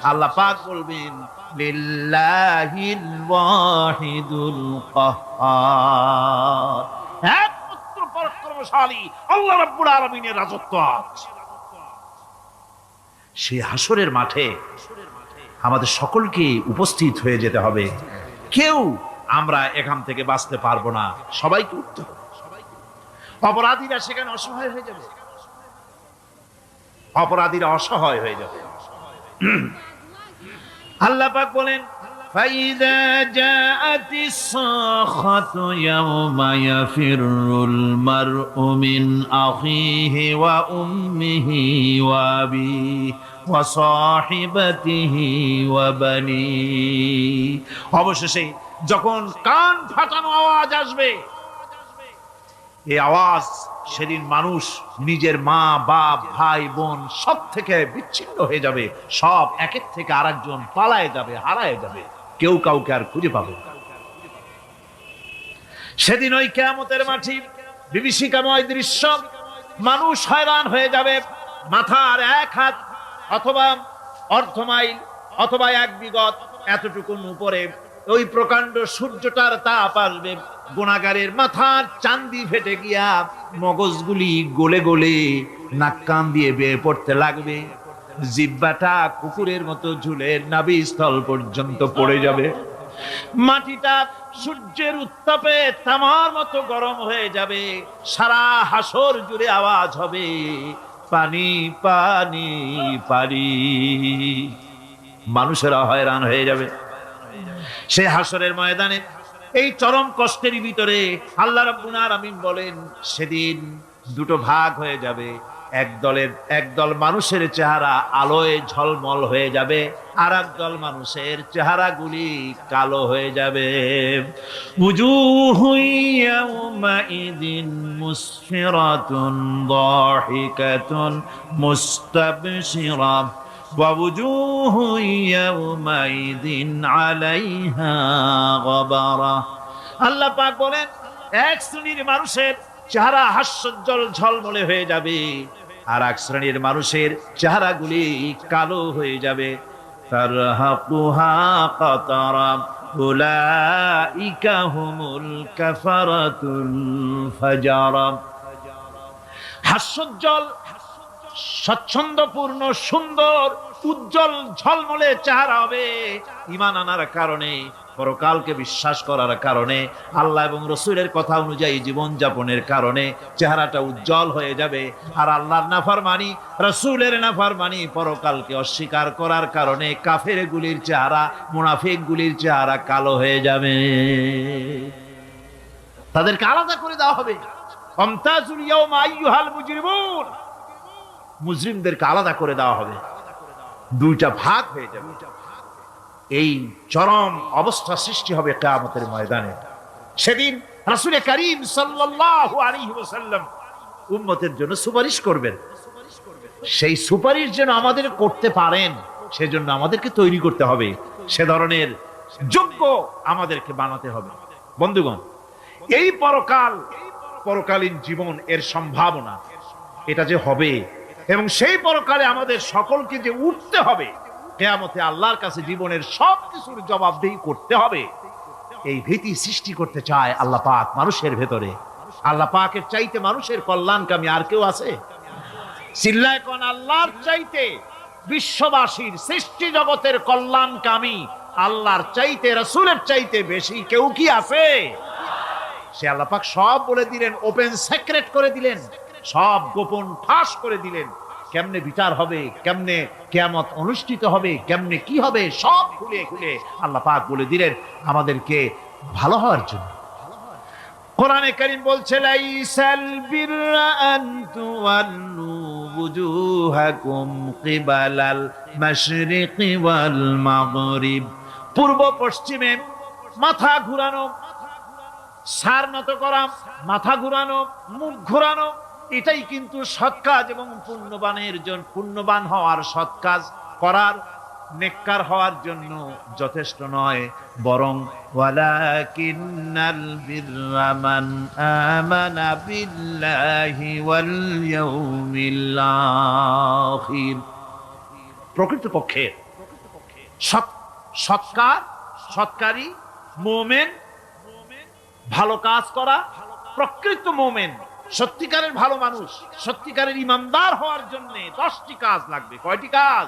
আল্লাহ পাক বলবেন লিল্লাহিল ওয়াহিদুল কাহ্হার, একমাত্র পরাক্রমশালী আল্লাহ রাব্বুল আলামিনের রাজত্ব আছে। সেই হাসরের মাঠে আমাদের সকলকে উপস্থিত হয়ে যেতে হবে, কেউ আমরা এখান থেকে বাঁচতে পারবো না, সবাইকে উঠতে হবে। অপরাধীরা সেখানে অসহায় হয়ে যাবে, অপরাধীরা অসহায় হয়ে যাবে। আল্লাহ পাক বলেন ফাইদা জাআতিস সাখাতু ইয়াওমা ইয়াফিরুল মারউ মিন আখিহি ওয়া উম্মিহি ওয়া আবিহি ওয়া সাহিবাতিহি ওয়া বানি, অবশেষে যখন কান ফাটানো আওয়াজ আসবে, এই আওয়াজ সেদিন মানুষ নিজের মা বাপ ভাই বোন সব থেকে বিচ্ছিন্ন হয়ে যাবে, সব একের থেকে আরেকজন পালায় যাবে, হারায় যাবে, কেউ কাউকে আর খুঁজে পাবে না। সেদিন ওই কিয়ামতের মাঠে বিভীষিকাময় দৃশ্য, মানুষ হয়রান হয়ে যাবে। মাথার এক হাত অথবা অর্ধ মাইল অথবা এক বিগত এতটুকুন উপরে ওই প্রকাণ্ড সূর্যটার তাপ আসবে, গুনাহগারের মাথার চান্দি ফেটে গিয়া মগজগুলি গলে গলে নাক কান দিয়ে বেয়ে পড়তে লাগবে, জিহ্বাটা কুকুরের মতো ঝুলে নাভিস্থল পর্যন্ত পড়ে যাবে, মাটিটা সূর্যের উত্তাপে তামার মতো গরম হয়ে যাবে, সারা হাসর জুড়ে আওয়াজ হবে পানি পানি পানি। মানুষেরা হয়রান হয়ে যাবে। সেই হাসরের ময়দানে এই চরম কষ্টের ভিতরে আল্লাহ রাব্বুল আলামিন বলেন সেদিন দুটো ভাগ হয়ে যাবে, একদল মানুষের চেহারা আলোয় ঝলমল হয়ে যাবে, আর একদল মানুষের চেহারাগুলি কালো হয়ে যাবে। উজুহু ইয়াউমাইযিন মুসফিরাতুন দাহিকাতুন মুস্তাবশিরা ওয়া উজুহু ইয়াউমাইযিন আলাইহা গাবারা। আল্লাহ পাক বলেন এক শ্রেণীর মানুষের চেহারা হাস্যোজ্জ্বল ঝলমলে হয়ে যাবে, আর এক শ্রেণীর মানুষের চেহারাগুলি কালো হয়ে যাবে। তারহাকুহা কাতারা উলাইকা হুমুল কাফারাতুল ফাজারা। হাস্যোজ্জ্বল, স্বচ্ছন্দপূর্ণ, সুন্দর, উজ্জ্বল ঝলমলে চেহারা হবে ঈমান আনার কারণে, পরকালকে বিশ্বাস করার কারণে, আল্লাহ এবং রসুলের কথা অনুযায়ী জীবন যাপনের কারণে চেহারাটা উজ্জ্বল হয়ে যাবে। আর আল্লাহর নাফরমানি, রসুলের নাফরমানি, পরকালকে অস্বীকার করার কারণে কাফের গুলির চেহারা, মুনাফিক গুলির চেহারা কালো হয়ে যাবে। তাদেরকে আলাদা করে দেওয়া হবে। আমতাজুল ইয়াওমা আইয়ুহাল মুজরিমুন, মুজরিমদেরকে আলাদা করে দেওয়া হবে, দুইটা ভাগ হয়ে যাবে। এই চরম অবস্থা সৃষ্টি হবে কিয়ামতের ময়দানে। সেদিন রাসূল করিম সাল্লাল্লাহু আলাইহি ওয়াসাল্লাম উম্মতের জন্য সুপারিশ করবেন। সেই সুপারিশ যেন আমাদের করতে পারেন, সেজন্য আমাদেরকে তৈরি করতে হবে, সে ধরনের যোগ্য আমাদেরকে বানাতে হবে। বন্ধুগণ, এই পরকালীন জীবন, এর সম্ভাবনা, এটা যে হবে এবং সেই পরকালে আমাদের সকলকে যে উঠতে হবে, কিয়ামতে আল্লাহর কাছে জীবনের সবকিছুর জবাবদিহি করতে হবে, এই ভীতি সৃষ্টি করতে চায় আল্লাহ পাক মানুষের ভেতরে। আল্লাহ পাকের চাইতে মানুষের কল্যাণকামী আর কেউ আছে? চিল্লায় কোন আল্লাহর চাইতে, বিশ্ববাসীর সৃষ্টি জগতের কল্যাণকামী আল্লাহর চাইতে, রাসূলের চাইতে বেশি কেউ কি আছে? সে আল্লাহ পাক সব বলে দিলেন, ওপেন সিক্রেট করে দিলেন, সব গোপন ফাঁস করে দিলেন। কেমনে বিচার হবে, কেমনে কিয়ামত অনুষ্ঠিত হবে, কেমনে কি হবে, সব খুলে খুলে আল্লাহ পাক বলে দিলেন আমাদেরকে ভালো হওয়ার জন্য। কোরআনে কারীম বলছে, লাইসাল বিররা আন তুওয়াল্লু ওয়ুজুহাকুম কিবালাল মাশরিকি ওয়াল মাগরিব। পূর্ব পশ্চিমে মাথা ঘুরানো, সার নত করা, মাথা ঘুরানো, মুখ ঘুরানো, এটাই কিন্তু সৎ কাজ এবং পুণ্যবান হওয়ার, সৎ কাজ করার, নেককার হওয়ার জন্য যথেষ্ট নয়, বরং ওয়ালাকিন্নাল বিররা মান আমানা বিল্লাহি ওয়াল ইয়াউমিল আখির। প্রকৃতপক্ষে সৎকারী মুমিন, ভালো কাজ করা, প্রকৃত মুমিন, সত্যিকারের ভালো মানুষ, সত্যিকারের ইমানদার হওয়ার জন্য 10টি কাজ লাগবে। কয়টি কাজ?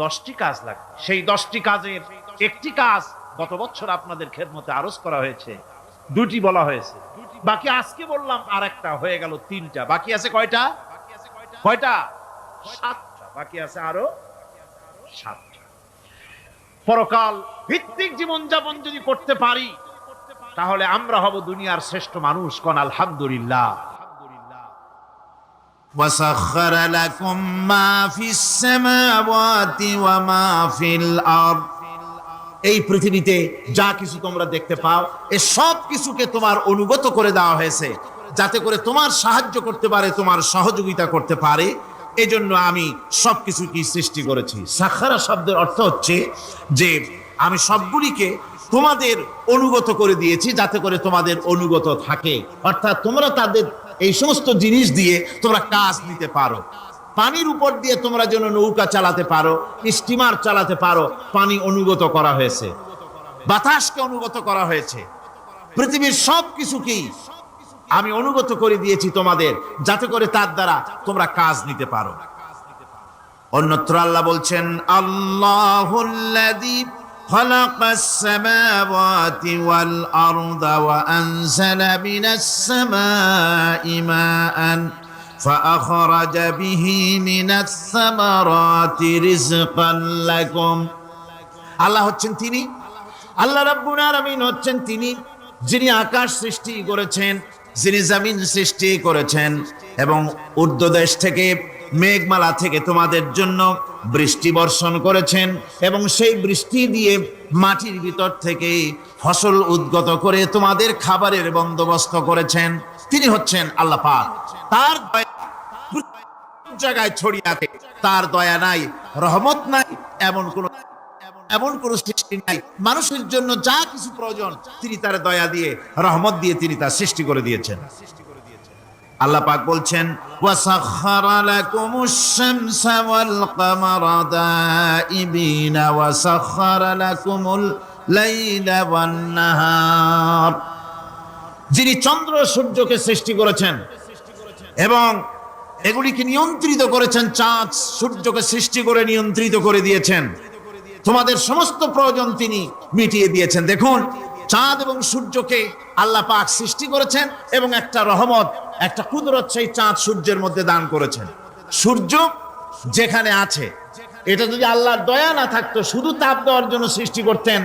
10টি কাজ লাগবে। সেই 10টি কাজের একটি কাজ গত বছর আপনাদের খেদমতে আরজ করা হয়েছে, 2টি বলা হয়েছে, বাকি আজকে বললাম আর একটা, হয়ে গেল 3টা। বাকি আছে কয়টা? 7টা। বাকি আছে আরো 7টা। পরকাল ভিত্তিক জীবনযাপন যদি করতে পারি, তাহলে আমরা হব দুনিয়ার শ্রেষ্ঠ মানুষ। কোন আলহামদুলিল্লাহ। وسخر لكم ما في السماوات وما في الأرض। এই পৃথিবীতে যা কিছু তোমরা দেখতে পাও, এই সব কিছুকে তোমার অনুগত করে দেওয়া হয়েছে, যাতে করে তোমার সাহায্য করতে পারে, তোমার সহযোগিতা করতে পারে। এজন্য আমি সবকিছু কি সৃষ্টি করেছি। সাখারা শব্দের অর্থ হচ্ছে যে আমি সবগুলিকে তোমাদের অনুগত করে দিয়েছি, যাতে করে তোমাদের অনুগত থাকে, অর্থাৎ তোমরা তাদের এই সমস্ত জিনিস দিয়ে তোমরা কাজ নিতে পারো। পানির উপর দিয়ে তোমরা যেন নৌকা চালাতে পারো, স্টিমার চালাতে পারো, পানি অনুগত করা হয়েছে, বাতাসকে অনুগত করা হয়েছে, পৃথিবীর সব কিছুকেই আমি অনুগত করে দিয়েছি তোমাদের, যাতে করে তার দ্বারা তোমরা কাজ নিতে পারো। অন্যত্র আল্লাহ বলছেন, আল্লাহুল্লাযী খালাকাস সামাওয়াতি ওয়াল আরদা ওয়া আনজালা মিনাস সামাই মাআন ফাআখরাজা বিহি মিনাস সামারাতি রিজকান লাকুম। আল্লাহ হচ্ছেন তিনি, আল্লাহ রাব্বুল আলামিন হচ্ছেন তিনি, যিনি আকাশ সৃষ্টি করেছেন, যিনি জমিন সৃষ্টি করেছেন এবং ঊর্ধ্বদেশ থেকে, মেঘমালা থেকে তোমাদের জন্য বৃষ্টি বর্ষণ করেছেন এবং সেই বৃষ্টি দিয়ে মাটির ভিতর থেকে ফসল উদ্গত করে তোমাদের খাবারের বন্দোবস্ত করেছেন। তিনি হচ্ছেন আল্লাহ পাক। তার দয়া জায়গায় ছড়িয়ে আছে, তার দয়া নাই, রহমত নাই, এমন কোন সৃষ্টি নাই। মানুষের জন্য যা কিছু প্রয়োজন তিনি তার দয়া দিয়ে, রহমত দিয়ে তিনি তা সৃষ্টি করে দিয়েছেন। আল্লাহ পাক বলছেন, ওয়াসাখখারা লাকুমুশ শামসা ওয়াল কামারা দাইবিনা ওয়াসাখখারা লাকুমুল লাইলা ওয়ান নাহার। যিনি চন্দ্র সূর্যকে সৃষ্টি করেছেন এবং এগুলিকে নিয়ন্ত্রিত করেছেন, চাঁদ সূর্যকে সৃষ্টি করে নিয়ন্ত্রিত করে দিয়েছেন, তোমাদের সমস্ত প্রয়োজন তিনি মিটিয়ে দিয়েছেন। দেখুন, চাঁদ এবং সূর্যকে আল্লাহ পাক সৃষ্টি করেছেন এবং একটা রহমত, একটা কুদরত সেই চাঁদ সূর্যের মধ্যে দান করেছেন। সূর্য যেখানে আছে, এটা যদি আল্লাহর দয়া না থাকতো, শুধু তাপ দেওয়ার জন্য সৃষ্টি করতেন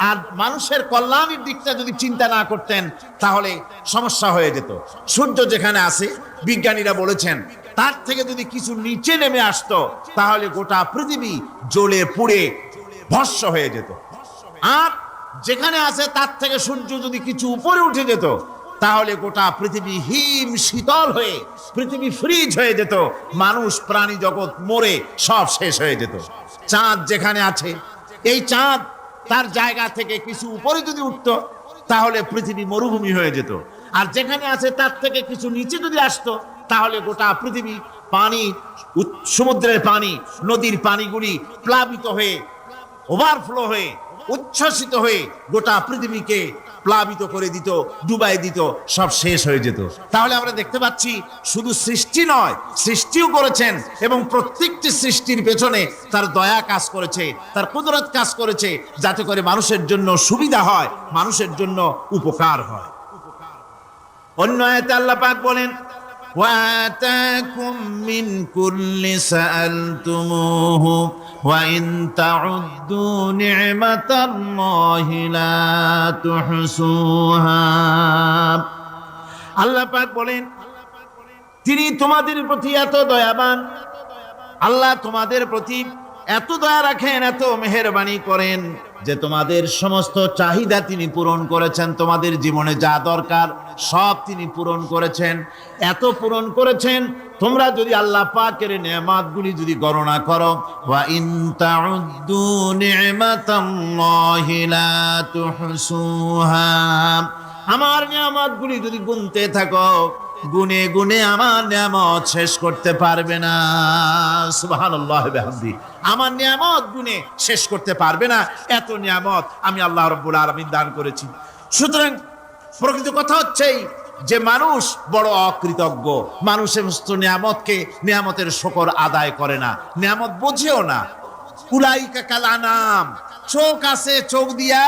আর মানুষের কল্যাণের দিকটা যদি চিন্তা না করতেন, তাহলে সমস্যা হয়ে যেত। সূর্য যেখানে আছে, বিজ্ঞানীরা বলেছেন তার থেকে যদি কিছু নিচে নেমে আসতো, তাহলে গোটা পৃথিবী জ্বলে পুড়ে ভস্ম হয়ে যেত। আর যেখানে আছে তার থেকে সূর্য যদি কিছু উপরে উঠে যেত, তাহলে গোটা পৃথিবী হিম শীতল হয়ে পৃথিবী ফ্রিজ হয়ে যেত, মানুষ প্রাণী জগৎ মরে সব শেষ হয়ে যেত। চাঁদ যেখানে আছে, এই চাঁদ তার জায়গা থেকে কিছু উপরে যদি উঠতো, তাহলে পৃথিবী মরুভূমি হয়ে যেত। আর যেখানে আছে তার থেকে কিছু নিচে যদি আসতো, তাহলে গোটা পৃথিবী পানি, সমুদ্রের পানি, নদীর পানিগুলি প্লাবিত হয়ে, ওভারফ্লো হয়ে, উচ্ছ্বসিত হয়ে গোটা পৃথিবীকে প্লাবিত করে দিত, ডুবাই দিত, সব শেষ হয়ে যেত। তাহলে আমরা দেখতে পাচ্ছি শুধু সৃষ্টি নয়, সৃষ্টিও করেছেন এবং প্রত্যেকটি সৃষ্টির পেছনে তার দয়া কাজ করেছে, তার কুদরত কাজ করেছে, যাতে করে মানুষের জন্য সুবিধা হয়, মানুষের জন্য উপকার হয়। অন্য আয়াতে আল্লাহ পাক বলেন, وآتاكم من كل سألتموه وإن تعدوا نعمة الله لا تحصوها। আল্লাহ পাক বলেন, তিনি তোমাদের প্রতি এত দয়াবান, আল্লাহ তোমাদের প্রতি এত দয়া রাখেন, এত মেহেরবানি করেন যে তোমাদের সমস্ত চাহিদা তিনি পূরণ করেছেন। তোমাদের জীবনে যা দরকার সব তিনি পূরণ করেছেন, এত পূরণ করেছেন, তোমরা যদি আল্লাহ পাকের নেয়ামতগুলি যদি গণনা করো, ওয়া ইন তাউদ্দু নি'মাতাল্লাহি লা তুহসুহা, আমার নিয়ামতগুলি যদি গুনতে থাকো, গুনে গুনে আমার নিয়ামত শেষ করতে পারবে না। সুবহানাল্লাহ ওয়া বিহামদি, আমার নিয়ামত গুনে শেষ করতে পারবে না, এত নিয়ামত আমি আল্লাহ রাব্বুল আলামিন দান করেছি। সুতরাং প্রকৃত কথা হচ্ছে যে মানুষ বড় অকৃতজ্ঞ, মানুষ সমস্ত নিয়ামতকে, নিয়ামতের শুকর আদায় করে না, নিয়ামত বোঝেও না। উলাইকা কাল আনাম, চোখ আছে, চোখ দিয়া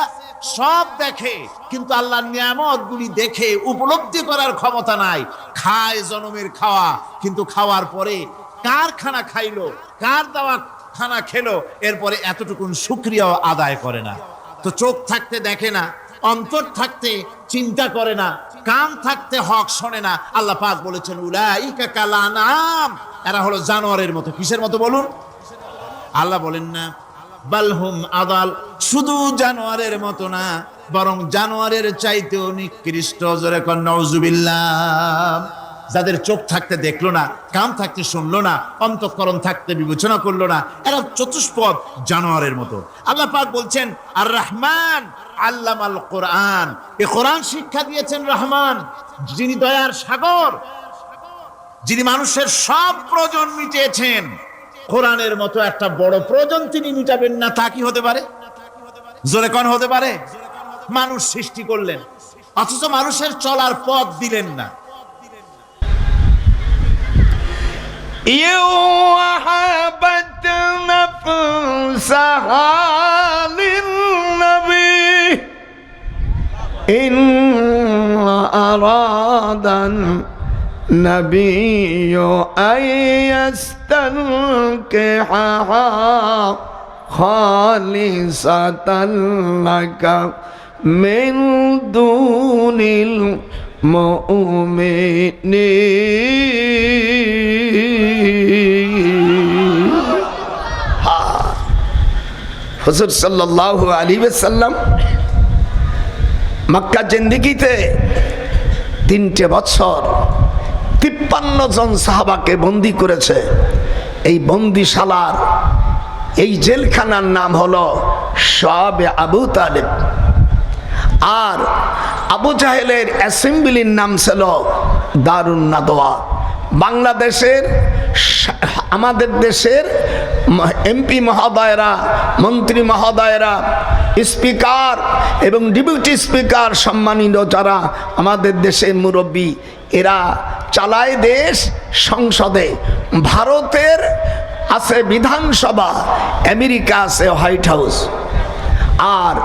সব দেখে, কিন্তু আল্লাহর নিয়ামত গুলি দেখে উপলব্ধি করার ক্ষমতা নাই। খায় জনমের খাওয়া, কিন্তু খাওয়ার পরে কার খানা খাইলো, কার দেওয়া খানা খেলো, এরপরে এতটুকুন শুকরিয়াও আদায় করে না। তো চোখ থাকতে দেখে না, অন্তর থাকতে চিন্তা করে না, কান থাকতে হক শোনে না। আল্লাহ পাক বলেছেন, উলাইকা কাল আনাম, এরা হলো জানোয়ারের মতো। কিসের মতো বলুন? আল্লাহ বলেন না বালহুম আদাল, শুধু জানোয়ারের মতো না, বরং জানোয়ারের চাইতেও নিকৃষ্ট। জোরে কোন নাউজুবিল্লাহ। যাদের চোখ থাকতে দেখলো না, কান থাকতে শুনলো না, অন্তঃকরণ থাকতে বিবেচনা করলো না, এরা চতুষ্পদ জানোয়ারের মতো। আল্লাহ পাক বলছেন, আর রহমান আল্লামাল কোরআন, এই কোরআন শিক্ষা দিয়েছেন রহমান, যিনি দয়ার সাগর, যিনি মানুষের সব প্রয়োজন মিটিয়েছেন। কোরআনের মতো একটা বড় প্রয়োজন তিনি মিটাবেন না, তা কি হতে পারে? জোরে কোন হতে পারে? মানুষ সৃষ্টি করলেন, অথচ মানুষের চলার পথ দিলেন না। وهبت نفسها للنبي إن أراد النبي أن يستنكحها خالصة لك من دون المؤمنين। হুজুর সাল্লাল্লাহু আলাইহি ওয়াসাল্লাম মক্কা জিন্দেগিতে 3টে বছর 53 জন সাহাবাকে বন্দী করেছে। এই বন্দিশালার, এই জেলখানার নাম হলো শাবে আবু তালেব। আর আবু জাহেলের অ্যাসেম্বলির নাম ছিল দারুন নাদওয়া। বাংলাদেশের, আমাদের দেশের এমপি মহোদয়রা, মন্ত্রী মহোদয়রা স্পিকার এবং ডেপুটি স্পিকার সম্মানিত যারা আমাদের দেশের মুরব্বী, এরা চালায় দেশ সংসদে। ভারতের আছে বিধানসভা, আমেরিকা আছে হোয়াইট হাউস। আর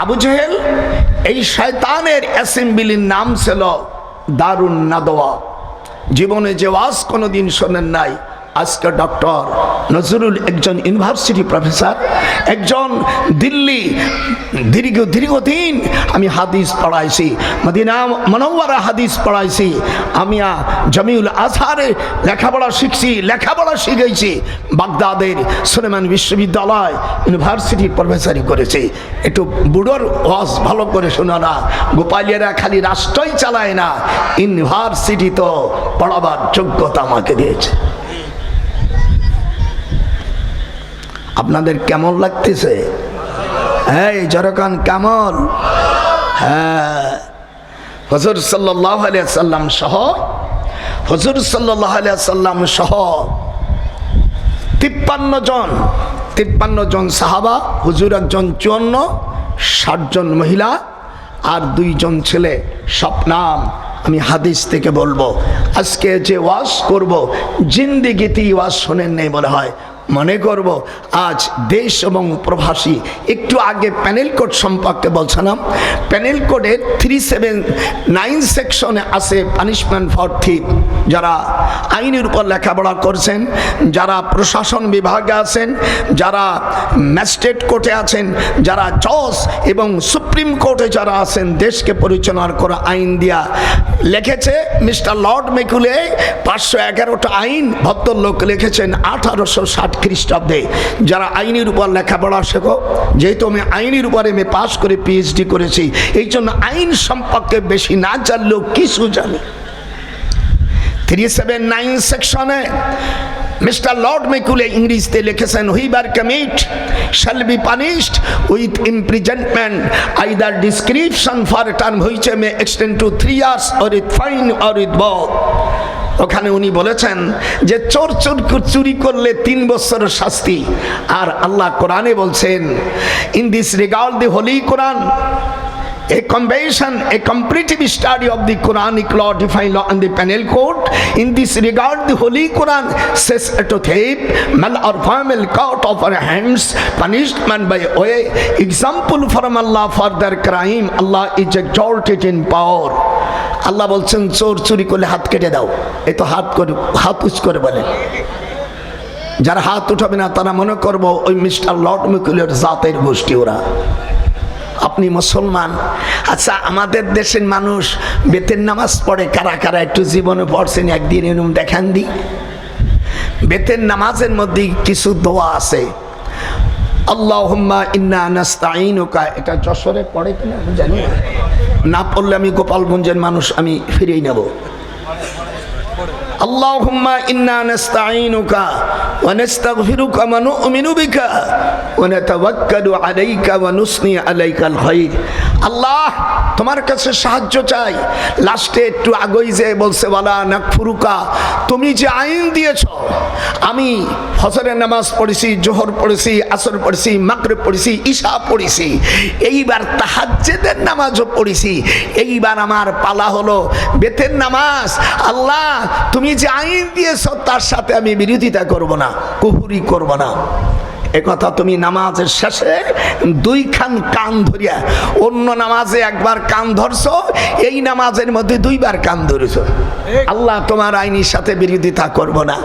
আবু জেহেল এই শয়তানের অ্যাসেম্বলির নাম ছিল দারুন নাদওয়া। জীবনে যে ওয়াজ কোনোদিন শোনেন নাই, আজকে ডক্টর নজরুল একজন ইউনিভার্সিটি প্রফেসর, একজন দিল্লি দীর্ঘদিন আমি হাদিস পড়াইছি, মদিনা মুনাওয়ারা হাদিস পড়াইছি, আমি জামিউল আজহারে লেখাপড়া শিখেছি, বাগদাদের সুলেমান বিশ্ববিদ্যালয় ইউনিভার্সিটি প্রফেসরি করেছি। একটু বুড়োর ওয়াজ ভালো করে শোনো না, গোপালিয়ারা খালি রাষ্ট্রই চালায় না, ইউনিভার্সিটি তো পড়াবার যোগ্যতা আমাকে দিয়েছে। আপনাদের কেমন লাগতেছে? হ্যাঁ, জরকান কেমন? হ্যাঁ, হুজুর সাল্লাল্লাহু আলাইহি সাল্লাম সহ 53 জন সাহাবা, হুজুর একজন 54, 60 জন মহিলা আর 2 জন ছেলে। সব নাম আমি হাদিস থেকে বলবো। আজকে যে ওয়াজ করব, জিন্দেগিতে ওয়াজ শোনেন নেই মনে হয়, মনে করব আজ দেশ এবং প্রবাসী। একটু আগে প্যানেল কোড সম্পর্কে বলছিলাম। প্যানেল কোডের 379 সেকশনে আছে পানিশমেন্ট ফর থিপ। যারা আইনের উপর লেখাপড়া করছেন, যারা প্রশাসন বিভাগে আছেন, যারা ম্যাজিস্ট্রেট কোর্টে আছেন, যারা জজ এবং সুপ্রিম কোর্টে যারা আছেন, দেশকে পরিচালনা করা আইন দিয়া লিখেছে মিস্টার লর্ড মেকুলে। 511টা আইন ভদ্রলোক লিখেছেন 1860 খ্রিস্টাব্দে। যারা আইনের উপর লেখাপড়া শেখো, যেহেতু আমি আইনের উপরে আমি পাশ করে পিএইচডি করেছি, এই জন্য আইন সম্পর্কে বেশি না জানলেও কিছু জানি। 379 সেকশনে মিস্টার লর্ড মেকুলে ইংরেজিতে লিখেছেন, whoever commit shall be punished with imprisonment either description for term which may extend two 3 years or with fine or with both। ওখানে উনি বলেছেন যে চুরি করলে 3 বছরের শাস্তি। আর আল্লাহ কোরআনে বলছেন, in this regard the holy Quran a convention, a comparative study of the Quranic law, defined law and the penal code. In this regard, the Holy Quran says to thief, mal or female cut off her hands, punishment by way. Example from Allah for their crime. Allah is exalted in power. আল্লাহ বলছেন চুরি করলে হাত কেটে দাও। এই তো হাত উঁচ করে বলে, যারা হাত উঠাবে না তারা মনে করবো ওই মিস্টার লর্ড মেকুলের জাতের গোষ্ঠী ওরা। আপনি মুসলমান, আচ্ছা আমাদের দেশের মানুষ বেতের নামাজ পড়ে কারা কারা একটু জীবনে পড়ছেন একদিন এরকম দেখান দি। বেতের নামাজের মধ্যে কিছু দোয়া আছে, আল্লাহুম্মা ইন্না নাস্তাঈনুকা। এটা যশোরে পড়ে কিনা আমি জানি না, পড়লে আমি গোপালগঞ্জের মানুষ আমি ফিরিয়ে নেব। আল্লাহুম্মা ইন্না নাস্তাঈনুকা ওয়া নাস্তাগফিরুকা ওয়া নু'মিনু বিকা ওয়া নাতাওয়াক্কালু আলাইকা ওয়া নুসনি আলাইকাল খায়র। আল্লাহ তোমার কাছে সাহায্য চাই। লাস্টে একটু আগেই যে বলছে ওয়ালা নাকফুরুকা, তুমি যে আইন দিয়েছো, আমি ফজরের নামাজ পড়েছি, জোহর পড়েছি, আসর পড়েছি, মাগরিব পড়েছি, ঈশা পড়েছি, এইবার তাহাজ্জুদের নামাজও পড়েছি, এইবার আমার পালা হলো বেতের নামাজ। আল্লাহ তুমি যে আইন দিয়েছো তার সাথে আমি বিরোধিতা করব না, কুফরি করব না। একথা তুমি নামাজের শেষে 2 খান কান ধরিয়া, অন্য নামাজে একবার কান ধরছো, এই নামাজের মধ্যে 2 বার কান ধরেছো। আল্লাহ তোমার আইনের সাথে বিরোধিতা করব না।